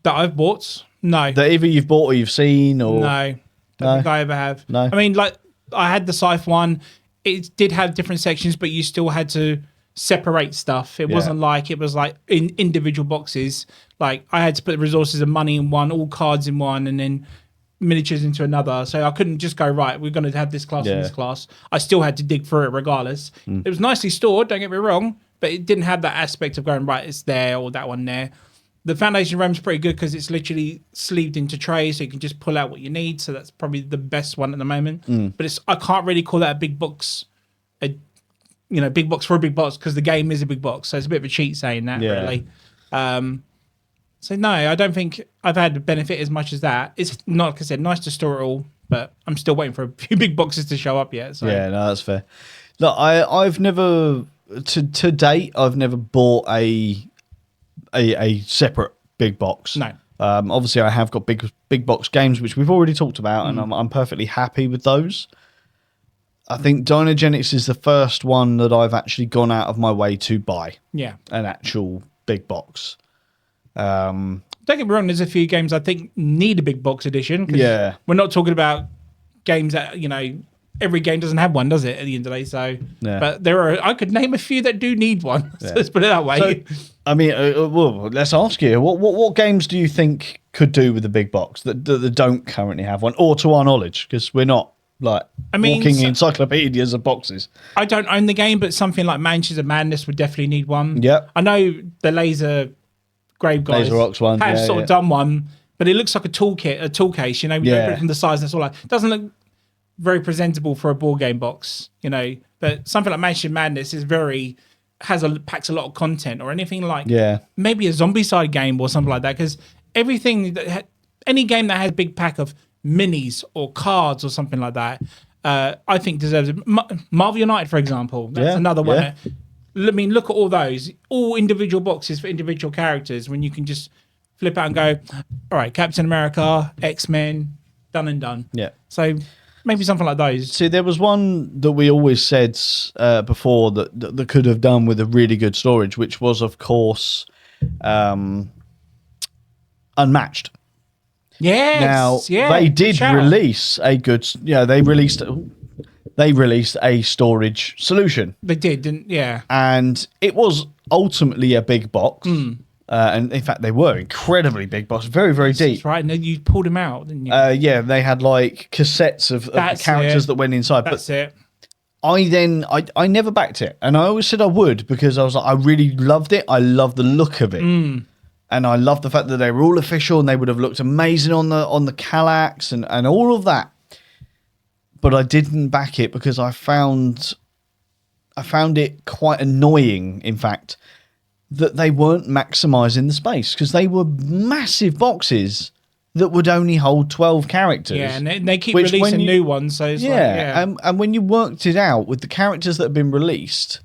That I've bought? No. That either you've bought or you've seen? Or No. Don't think I ever have. No. I mean, like, I had the Scythe one. It did have different sections, but you still had to separate stuff. It wasn't like it was like in individual boxes. Like, I had to put resources and money in one, all cards in one, and then miniatures into another. So I couldn't just go, right, we're going to have this class and this class. I still had to dig through it regardless. It was nicely stored, don't get me wrong, but it didn't have that aspect of going, right, it's there or that one there. The Foundation ROM's pretty good because it's literally sleeved into trays, so you can just pull out what you need. So that's probably the best one at the moment. But I can't really call that a big box, big box for a big box because the game is a big box. So it's a bit of a cheat saying that, really. So no, I don't think I've had the benefit as much as that. It's not, like I said, nice to store it all, but I'm still waiting for a few big boxes to show up yet. So. Yeah, no, that's fair. Look, I've never to date I've never bought a separate big box. No. Obviously, I have got big box games which we've already talked about, and I'm perfectly happy with those. I think Dynagenics is the first one that I've actually gone out of my way to buy. Yeah. An actual big box. Don't get me wrong, there's a few games I think need a big box edition. Yeah. We're not talking about games that, every game doesn't have one, does it, at the end of the day? So, but I could name a few that do need one. So let's put it that way. So, I mean, well, let's ask you, what games do you think could do with a big box that don't currently have one, or to our knowledge, because we're not walking encyclopedias of boxes. I don't own the game, but something like Mansions of Madness would definitely need one. Yep. I know the Laser Grave guys Laser Rocks ones, have sort of done one, but it looks like a tool case. We don't put it from the size. That's all. It doesn't look very presentable for a board game box. But something like Mansion of Madness packs a lot of content, or anything like maybe a zombie side game or something like that. Because any game that has a big pack of minis or cards or something like that, I think deserves it. Marvel United, for example, that's another one. Yeah. I mean, look at all those, all individual boxes for individual characters, when you can just flip out and go, all right, Captain America, X-Men, done and done. Yeah. So maybe something like those. See, there was one that we always said before that could have done with a really good storage, which was, of course, Unmatched. Yes. Now, they did release a good... They released a storage solution. They did, didn't? Yeah. And it was ultimately a big box. And in fact, they were incredibly big box, very, very deep. That's right. And then you pulled them out, didn't you? Yeah, they had like cassettes of the characters that went inside. That's it. I never backed it. And I always said I would, because I was like, I really loved it. I loved the look of it. And I love the fact that they were all official and they would have looked amazing on the Kallax and all of that. But I didn't back it because I found it quite annoying, in fact, that they weren't maximising the space because they were massive boxes that would only hold 12 characters. Yeah, and they keep releasing new ones. So it's and when you worked it out with the characters that have been released,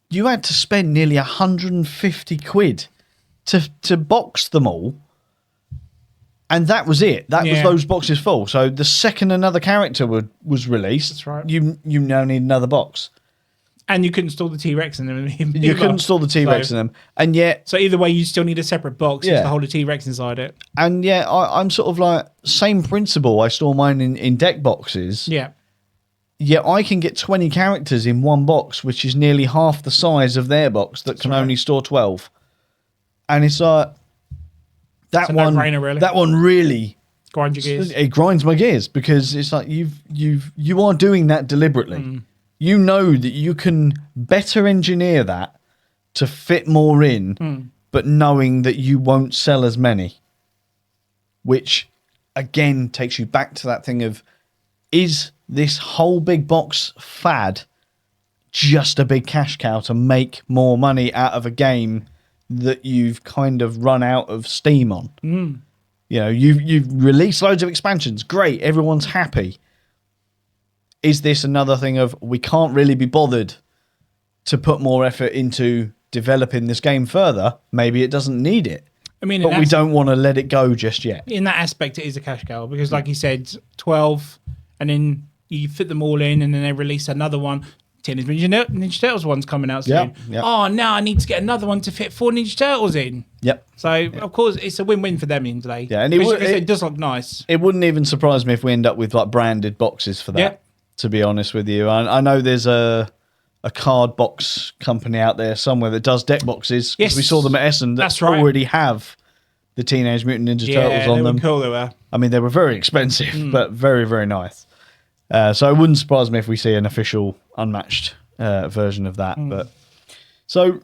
you had to spend nearly 150 quid to box them all, and that was it. That was those boxes full. So the second another character was released, that's right. You now need another box, and you couldn't store the T-Rex in them. You couldn't store the T-Rex in them, and yet so either way, you still need a separate box just to hold a T-Rex inside it. And yeah, I'm sort of like same principle. I store mine in deck boxes. Yeah. Yeah, I can get 20 characters in one box, which is nearly half the size of their box that can only store 12. And it's like that one. No-brainer, really. That one really grinds your gears. It grinds my gears because it's like you are doing that deliberately. You know that you can better engineer that to fit more in, but knowing that you won't sell as many, which again takes you back to that thing of, is this whole big box fad just a big cash cow to make more money out of a game that you've kind of run out of steam on? You know, you've released loads of expansions. Great. Everyone's happy. Is this another thing of, we can't really be bothered to put more effort into developing this game further? Maybe it doesn't need it. I mean, but we don't want to let it go just yet. In that aspect, it is a cash cow because, like you said, 12, and then you fit them all in, and then they release another one. Teenage Ninja Turtles one's coming out soon. Yep. Oh, now I need to get another one to fit 4 Ninja Turtles in. Yep. So, of course, it's a win-win for them in today. Yeah, and it does look nice. It wouldn't even surprise me if we end up with like branded boxes for that, to be honest with you. I know there's a card box company out there somewhere that does deck boxes. Yes. We saw them at Essen that already have the Teenage Mutant Ninja Turtles on them. Yeah, cool they were. I mean, they were very expensive, but very, very nice. So it wouldn't surprise me if we see an official unmatched version of that. But so,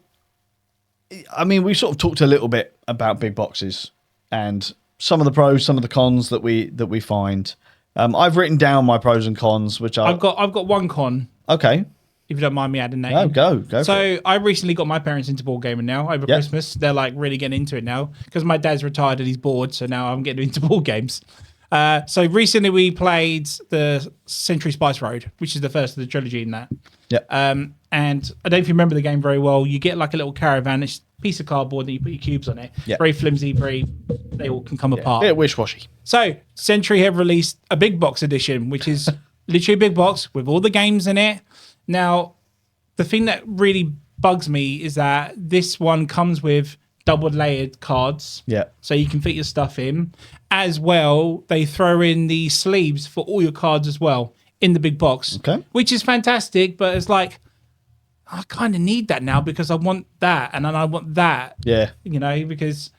I mean, we sort of talked a little bit about big boxes and some of the pros, some of the cons that we find. I've written down my pros and cons, which I've got one con. Okay. If you don't mind me adding that. No, go. So I recently got my parents into board gaming now over Christmas. They're like really getting into it now because my dad's retired and he's bored. So now I'm getting into board games. So recently we played the Century Spice Road, which is the first of the trilogy in that. Yeah. And I don't know if you remember the game very well. You get like a little caravan, it's a piece of cardboard, and you put your cubes on it. Yeah. Very flimsy, they all can come apart. A bit wish-washy. So Century have released a big box edition, which is literally a big box with all the games in it. Now, the thing that really bugs me is that this one comes with double layered cards. Yeah. So you can fit your stuff in. As well, they throw in the sleeves for all your cards as well in the big box. Okay. Which is fantastic, but it's like, I kind of need that now because I want that and then I want that. Yeah. You know, because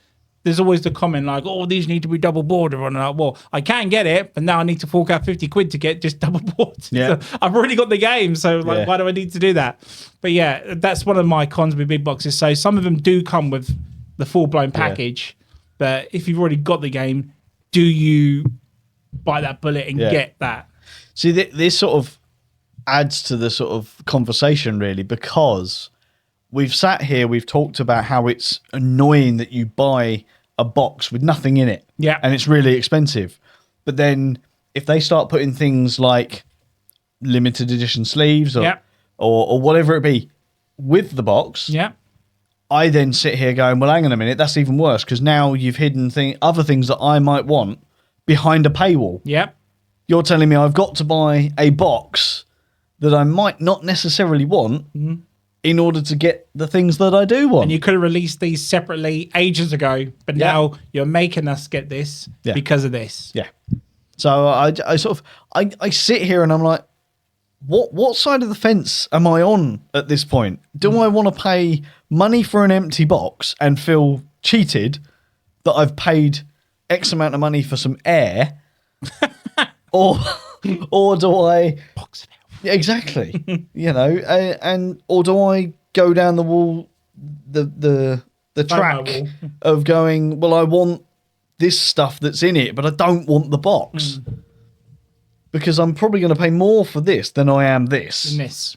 there's always the comment like, oh, these need to be double boarded. And I'm like, well, I can get it, but now I need to fork out 50 quid to get just double board. Yeah. So I've already got the game. So like, why do I need to do that? But yeah, that's one of my cons with big boxes. So some of them do come with the full blown package, but if you've already got the game, do you buy that bullet and get that? See, this sort of adds to the sort of conversation really, because we've sat here, we've talked about how it's annoying that you buy a box with nothing in it. Yeah. And it's really expensive. But then if they start putting things like limited edition sleeves or whatever it be with the box, I then sit here going, well, hang on a minute, that's even worse because now you've hidden other things that I might want behind a paywall. Yep. You're telling me I've got to buy a box that I might not necessarily want in order to get the things that I do want. And you could have released these separately ages ago, but now you're making us get this because of this. Yeah. So I sit here and I'm like, what side of the fence am I on at this point? Do I want to pay money for an empty box and feel cheated that I've paid X amount of money for some air? or do I... Box it out. Exactly. You know, or do I go down the wall, the the track of going, well, I want this stuff that's in it, but I don't want the box. Because I'm probably going to pay more for this than I am this.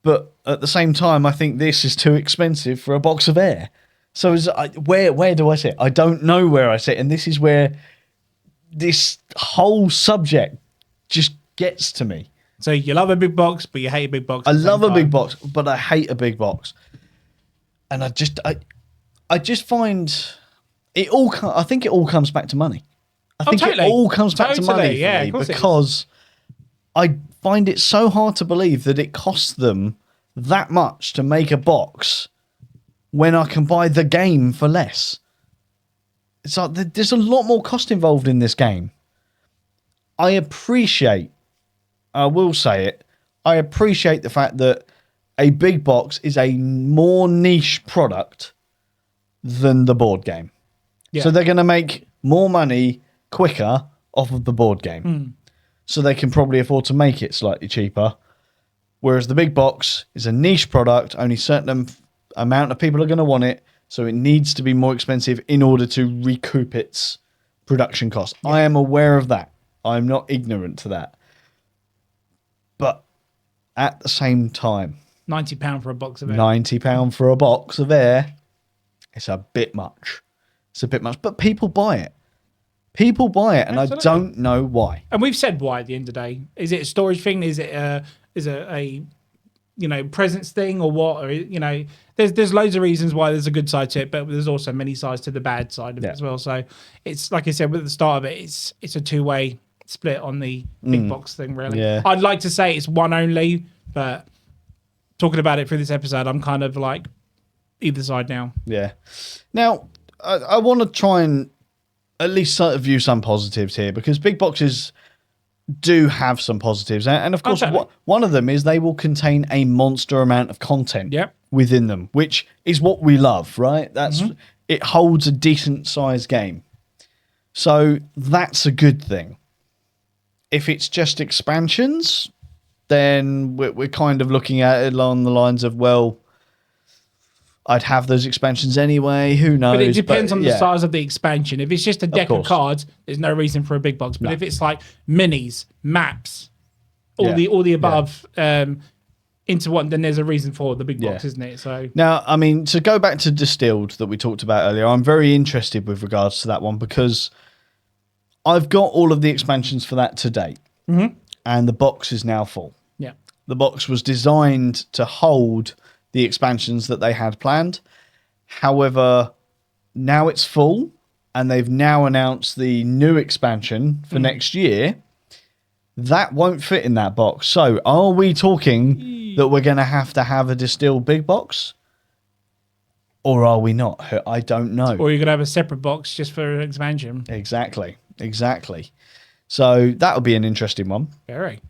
But at the same time, I think this is too expensive for a box of air. So where do I sit? I don't know where I sit. And this is where this whole subject just gets to me. So you love a big box, but you hate a big box. I love a big box, but I hate a big box. And I just find it all. I think it all comes back to money. I think totally. It all comes back to money for me because I find it so hard to believe that it costs them that much to make a box when I can buy the game for less. It's like there's a lot more cost involved in this game. I will say it, I appreciate the fact that a big box is a more niche product than the board game. Yeah. So they're going to make more money quicker off of the board game. So they can probably afford to make it slightly cheaper. Whereas the big box is a niche product, only certain amount of people are going to want it, so it needs to be more expensive in order to recoup its production cost. Yeah. I am aware of that. I'm not ignorant to that. But at the same time, £90 for a box of air. £90 for a box of air, it's a bit much. It's a bit much, but people buy it. People buy it, and absolutely. I don't know why. And we've said why at the end of the day. Is it a storage thing? Is it a presence thing, or what? Or there's loads of reasons why there's a good side to it, but there's also many sides to the bad side of it as well. So it's like I said at the start of it, it's a two-way split on the big box thing, really. Yeah. I'd like to say it's one only, but talking about it through this episode, I'm kind of like either side now. Yeah. Now, I want to try and at least view some positives here, because big boxes do have some positives. And of course, one of them is they will contain a monster amount of content within them, which is what we love, right? That's it holds a decent sized game. So that's a good thing. If it's just expansions, then we're kind of looking at it along the lines of, well, I'd have those expansions anyway. Who knows? But it depends on the size of the expansion. If it's just a deck of cards, there's no reason for a big box. But if it's like minis, maps, all the above into one, then there's a reason for the big box, isn't it? So now, I mean, to go back to Distilled that we talked about earlier, I'm very interested with regards to that one, because I've got all of the expansions for that to date, and the box is now full. Yeah, the box was designed to hold the expansions that they had planned. However, now it's full, and they've now announced the new expansion for next year. That won't fit in that box. So are we talking that we're going to have a Distilled big box? Or are we not? I don't know. Or you're going to have a separate box just for expansion. Exactly. So that'll be an interesting one. Very.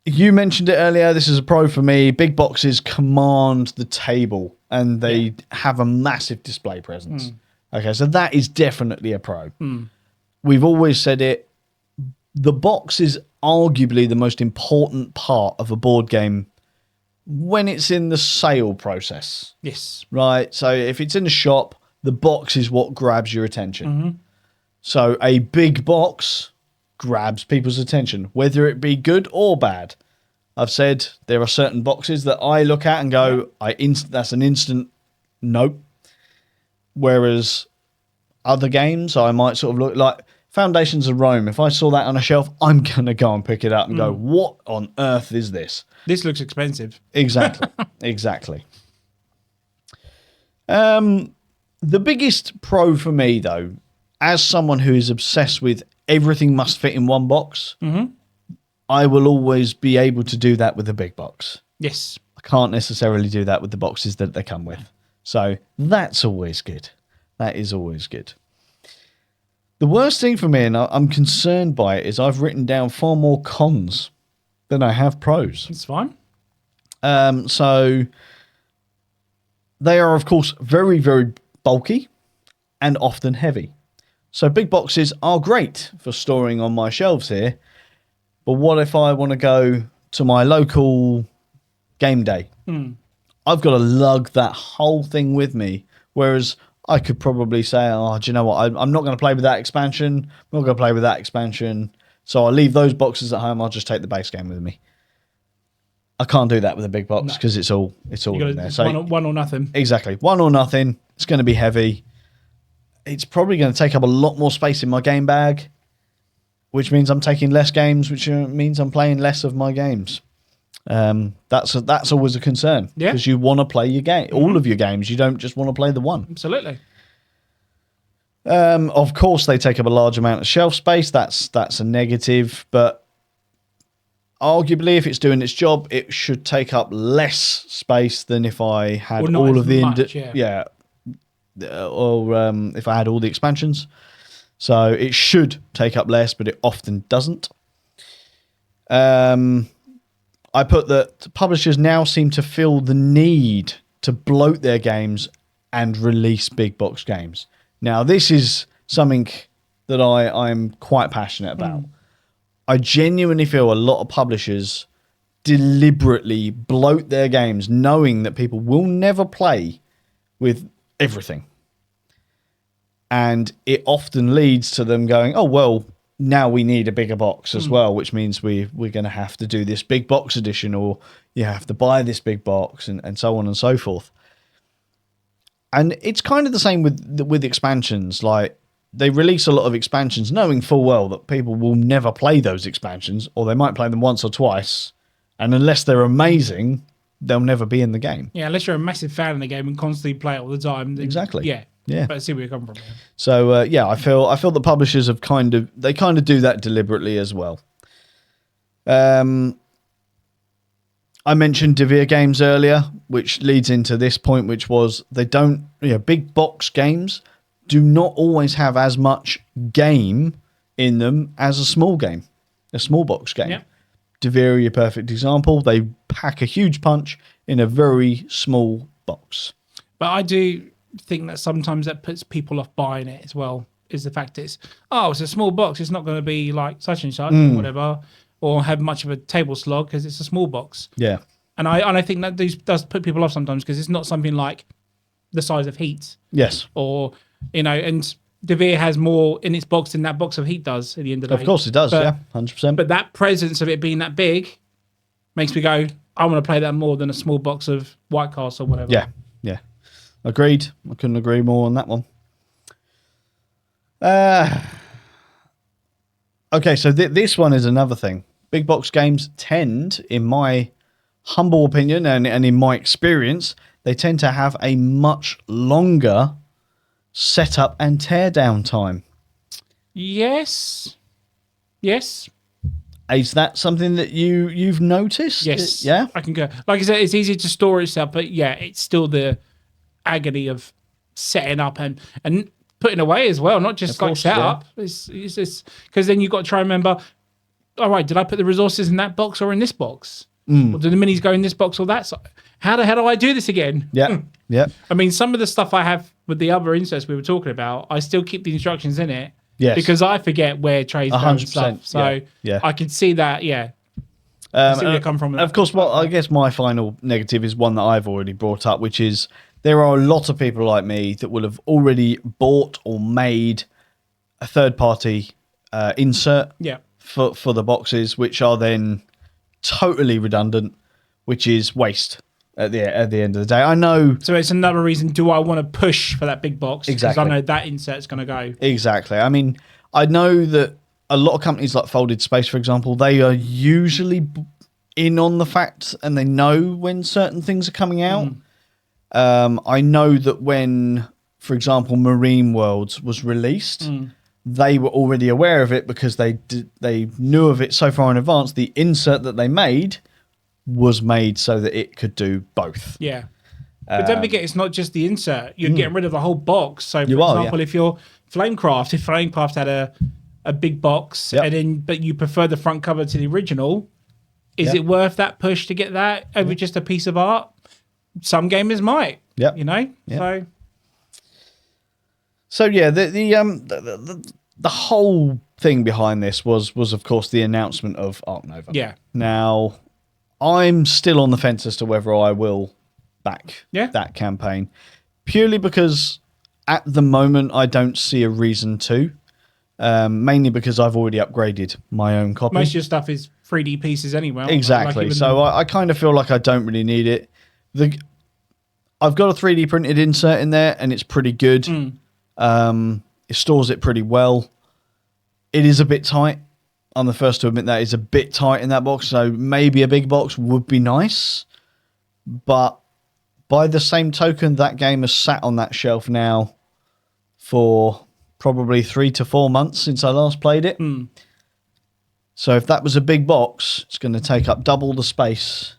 You mentioned it earlier. This is a pro for me. Big boxes command the table, and they have a massive display presence. Okay, so that is definitely a pro. We've always said it. The box is arguably the most important part of a board game when it's in the sale process. Yes. Right? So if it's in the shop, the box is what grabs your attention. So a big box grabs people's attention, whether it be good or bad. I've said there are certain boxes that I look at and go, that's an instant nope. Whereas other games, I might sort of look like Foundations of Rome. If I saw that on a shelf, I'm going to go and pick it up and go, what on earth is this? This looks expensive. Exactly. Exactly. The biggest pro for me, though, as someone who is obsessed with everything must fit in one box, I will always be able to do that with a big box. Yes. I can't necessarily do that with the boxes that they come with. So that's always good. That is always good. The worst thing for me, and I'm concerned by it, is I've written down far more cons than I have pros. It's fine. So they are, of course, very, very bulky and often heavy. So big boxes are great for storing on my shelves here. But what if I want to go to my local game day? I've got to lug that whole thing with me. Whereas I could probably say, oh, do you know what? I'm not going to play with that expansion. I'm not going to play with that expansion. So I'll leave those boxes at home. I'll just take the base game with me. I can't do that with a big box because it's all in there. So one or nothing. Exactly. One or nothing. It's going to be heavy. It's probably going to take up a lot more space in my game bag, which means I'm taking less games, which means I'm playing less of my games. That's always a concern because you want to play your game, all of your games. You don't just want to play the one. Absolutely. Of course, they take up a large amount of shelf space. That's a negative, but arguably, if it's doing its job, it should take up less space than if I had all of the if I had all the expansions. So it should take up less, but it often doesn't. I put that publishers now seem to feel the need to bloat their games and release big box games. Now, this is something that I'm quite passionate about. I genuinely feel a lot of publishers deliberately bloat their games knowing that people will never play with everything. And it often leads to them going, oh, well, now we need a bigger box as well, which means we're going to have to do this big box edition, or you have to buy this big box, and so on and so forth. And it's kind of the same with expansions. Like, they release a lot of expansions knowing full well that people will never play those expansions, or they might play them once or twice. And unless they're amazing, they'll never be in the game. Yeah, unless you're a massive fan of the game and constantly play it all the time. Exactly. Yeah. Yeah. But I see where you're coming from. Yeah. So, I feel the publishers have kind of do that deliberately as well. I mentioned Devere games earlier, which leads into this point, which was they don't, big box games do not always have as much game in them as a small game, a small box game. Yep. Devere, your perfect example. They pack a huge punch in a very small box. But I do think that sometimes that puts people off buying it as well, is the fact it's a small box. It's not going to be like such and such or whatever, or have much of a table slog because it's a small box. Yeah. And I think that does put people off sometimes because it's not something like the size of Heat. Yes. Or, and Devere has more in its box than that box of Heat does at the end of the day. Of course it does, 100%. But that presence of it being that big makes me go, I want to play that more than a small box of White Castle or whatever. Yeah. Agreed. I couldn't agree more on that one. Okay, so this one is another thing. Big box games tend, in my humble opinion and in my experience, they tend to have a much longer setup and teardown time. Yes. Is that something that you've noticed? Yes. Yeah? I can go. Like I said, it's easy to store itself, but yeah, it's still the agony of setting up and putting away as well, not just like set up. It's just because then you've got to try and remember, all right, did I put the resources in that box or in this box? Or do the minis go in this box or that side? How the hell do I do this again? Yeah. Yeah. I mean, some of the stuff I have with the other inserts we were talking about, I still keep the instructions in it. Yes. Because I forget where trays go and stuff. So I can see that, I see where you come from. Of course, I guess my final negative is one that I've already brought up, which is there are a lot of people like me that will have already bought or made a third-party insert for the boxes, which are then totally redundant, which is waste at the end of the day. I know. So it's another reason, do I want to push for that big box? Exactly. Because I know that insert's going to go. Exactly. I mean, I know that a lot of companies like Folded Space, for example, they are usually in on the fact and they know when certain things are coming out. I know that when, for example, Marine Worlds was released, they were already aware of it because they knew of it so far in advance. The insert that they made was made so that it could do both. Yeah. But don't forget, it's not just the insert. You're getting rid of the whole box. So, for example, if you're Flamecraft had a big box, but you prefer the front cover to the original, is it worth that push to get that over just a piece of art? Some gamers might. Yeah. So yeah, the whole thing behind this was of course the announcement of Ark Nova. Yeah. Now, I'm still on the fence as to whether I will back Yeah. that campaign, purely because at the moment I don't see a reason to. Mainly because I've already upgraded my own copy. Most of your stuff is 3D pieces anyway. aren't they? Exactly. Like So I kind of feel like I don't really need it. I've got a 3D printed insert in there, and it's pretty good. It stores it pretty well. It is a bit tight. I'm the first to admit that it's a bit tight in that box. So maybe a big box would be nice. But by the same token, that game has sat on that shelf now for probably 3 to 4 months since I last played it. So if that was a big box, it's going to take up double the space,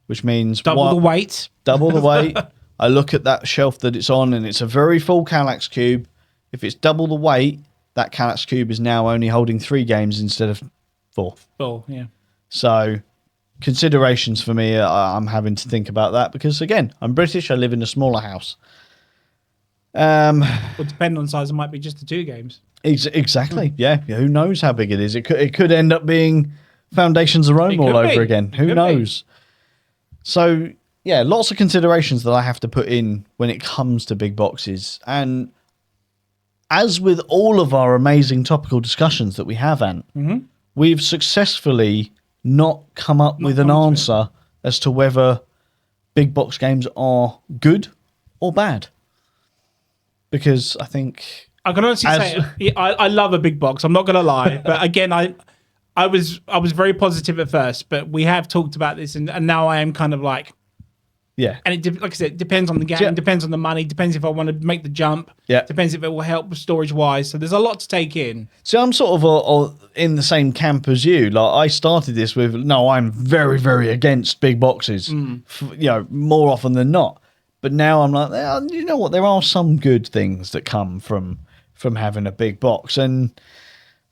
which means double the weight. Double the weight. I look at that shelf that it's on, and it's a very full Kallax cube. If it's double the weight, that Kallax cube is now only holding 3 games instead of 4. 4, yeah. So considerations for me, I'm having to think about that because, again, I'm British. I live in a smaller house. Well, depending on size, it might be just the 2 games. Exactly. Yeah. Who knows how big it is? It could end up being Foundations of Rome all over again. Who knows? So, yeah, lots of considerations that I have to put in when it comes to big boxes. And as with all of our amazing topical discussions that we have, Ant, we've successfully not come up with an answer as to whether big box games are good or bad. Because I think I can honestly say I love a big box. I'm not going to lie, but again, I was very positive at first, but we have talked about this, and now I am kind of like, yeah. And it, like I said, depends on the game, depends on the money, depends if I want to make the jump, depends if it will help storage wise. So there's a lot to take in. So I'm sort of in the same camp as you. Like I started this with no, I'm very, very against big boxes. More often than not. But now I'm like, you know what? There are some good things that come from having a big box, and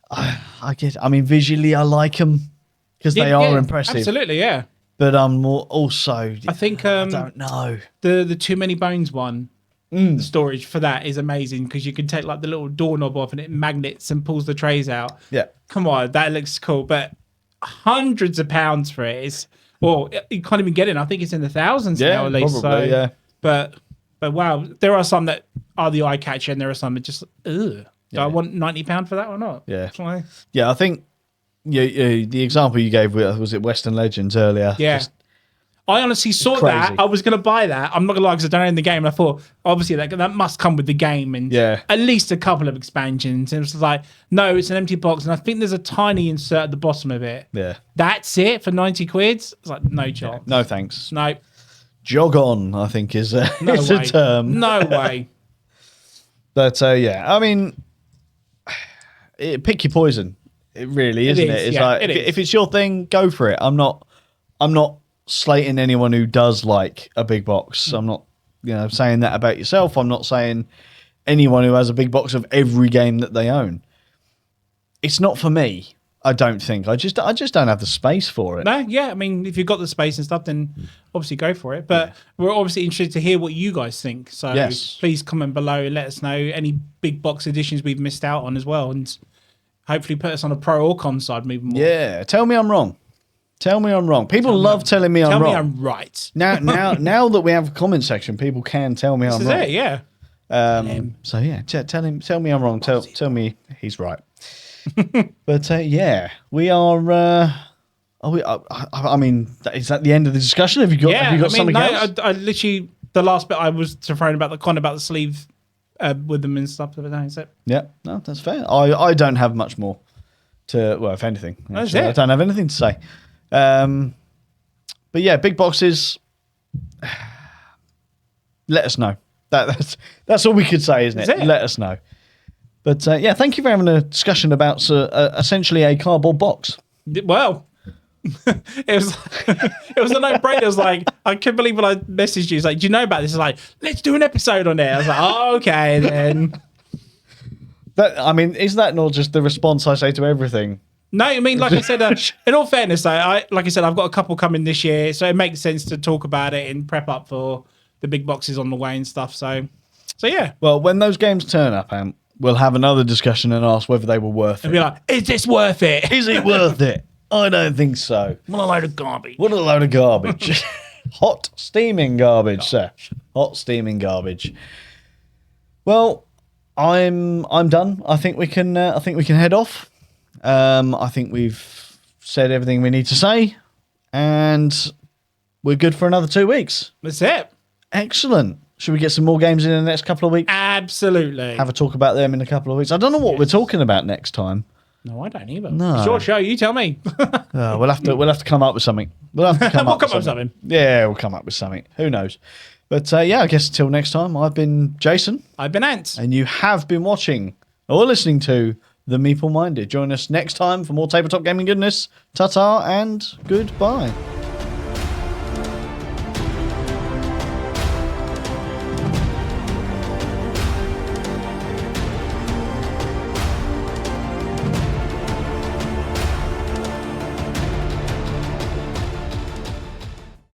I guess, I mean, visually I like them because they are impressive. Absolutely, yeah. But I'm also, I think I don't know, the Too Many Bones one. The storage for that is amazing because you can take like the little doorknob off and it magnets and pulls the trays out. Yeah, come on, that looks cool. But hundreds of pounds for it is, well, you can't even get it. I think it's in the thousands now at least. Probably, so, but wow, there are some that are the eye catcher, and there are some that just, ugh. Do I want £90 for that or not? Yeah, yeah. I think the example you gave was it Western Legends earlier. Yeah. I honestly saw that. I was going to buy that. I'm not going to lie because I don't own the game. And I thought, obviously, that must come with the game and at least a couple of expansions. And it was like, no, it's an empty box. And I think there's a tiny insert at the bottom of it. Yeah. That's it for 90 quid? It's like, no chance. No, thanks. No. Jog on, I think, is a term. No way. But, I mean, pick your poison. It really isn't it? It's like, if it's your thing, go for it. I'm not slating anyone who does like a big box. I'm not, saying that about yourself. I'm not saying anyone who has a big box of every game that they own. It's not for me. I don't think. I just don't have the space for it. No, yeah. I mean, if you've got the space and stuff, then obviously go for it. But we're obviously interested to hear what you guys think. So please comment below and let us know any big box editions we've missed out on as well, and hopefully put us on a pro or con side maybe more. Yeah, tell me I'm wrong. Tell me I'm wrong. People love telling me I'm wrong. Tell me I'm right. Now that we have a comment section, people can tell me I'm wrong. This is it, yeah. So yeah, tell me I'm wrong. Tell me he's right. But we are. I mean, is that the end of the discussion? Have you got something else? I literally the last bit I was throwing about the sleeve with them and stuff. Yeah, no, that's fair. I don't have much more to. Well, if anything, actually, I don't have anything to say. But yeah, big boxes. Let us know. That's all we could say, isn't it? Let us know. But thank you for having a discussion about essentially a cardboard box. Well, it was a no-brainer. It was like, I couldn't believe when I messaged you. It's like, do you know about this? It's like, let's do an episode on it. I was like, oh, okay then. Is that not just the response I say to everything? No, I mean, like I said, in all fairness, though, I've got a couple coming this year, so it makes sense to talk about it and prep up for the big boxes on the way and stuff. So yeah. Well, when those games turn up, we'll have another discussion and ask whether they were worth it. And be like, is this worth it? Is it worth it? I don't think so. What a load of garbage. What a load of garbage. Hot steaming garbage, sir. Hot steaming garbage. Well, I'm done. I think we can head off. I think we've said everything we need to say, and we're good for another 2 weeks. That's it. Excellent. Should we get some more games in the next couple of weeks? Absolutely. Have a talk about them in a couple of weeks. I don't know what we're talking about next time. No, I don't either. No. It's your show. You tell me. We'll have to come up with something. We'll have to come up with something. Yeah, we'll come up with something. Who knows? But I guess until next time, I've been Jason. I've been Ant. And you have been watching or listening to The Meeple Minded. Join us next time for more tabletop gaming goodness. Ta-ta and goodbye.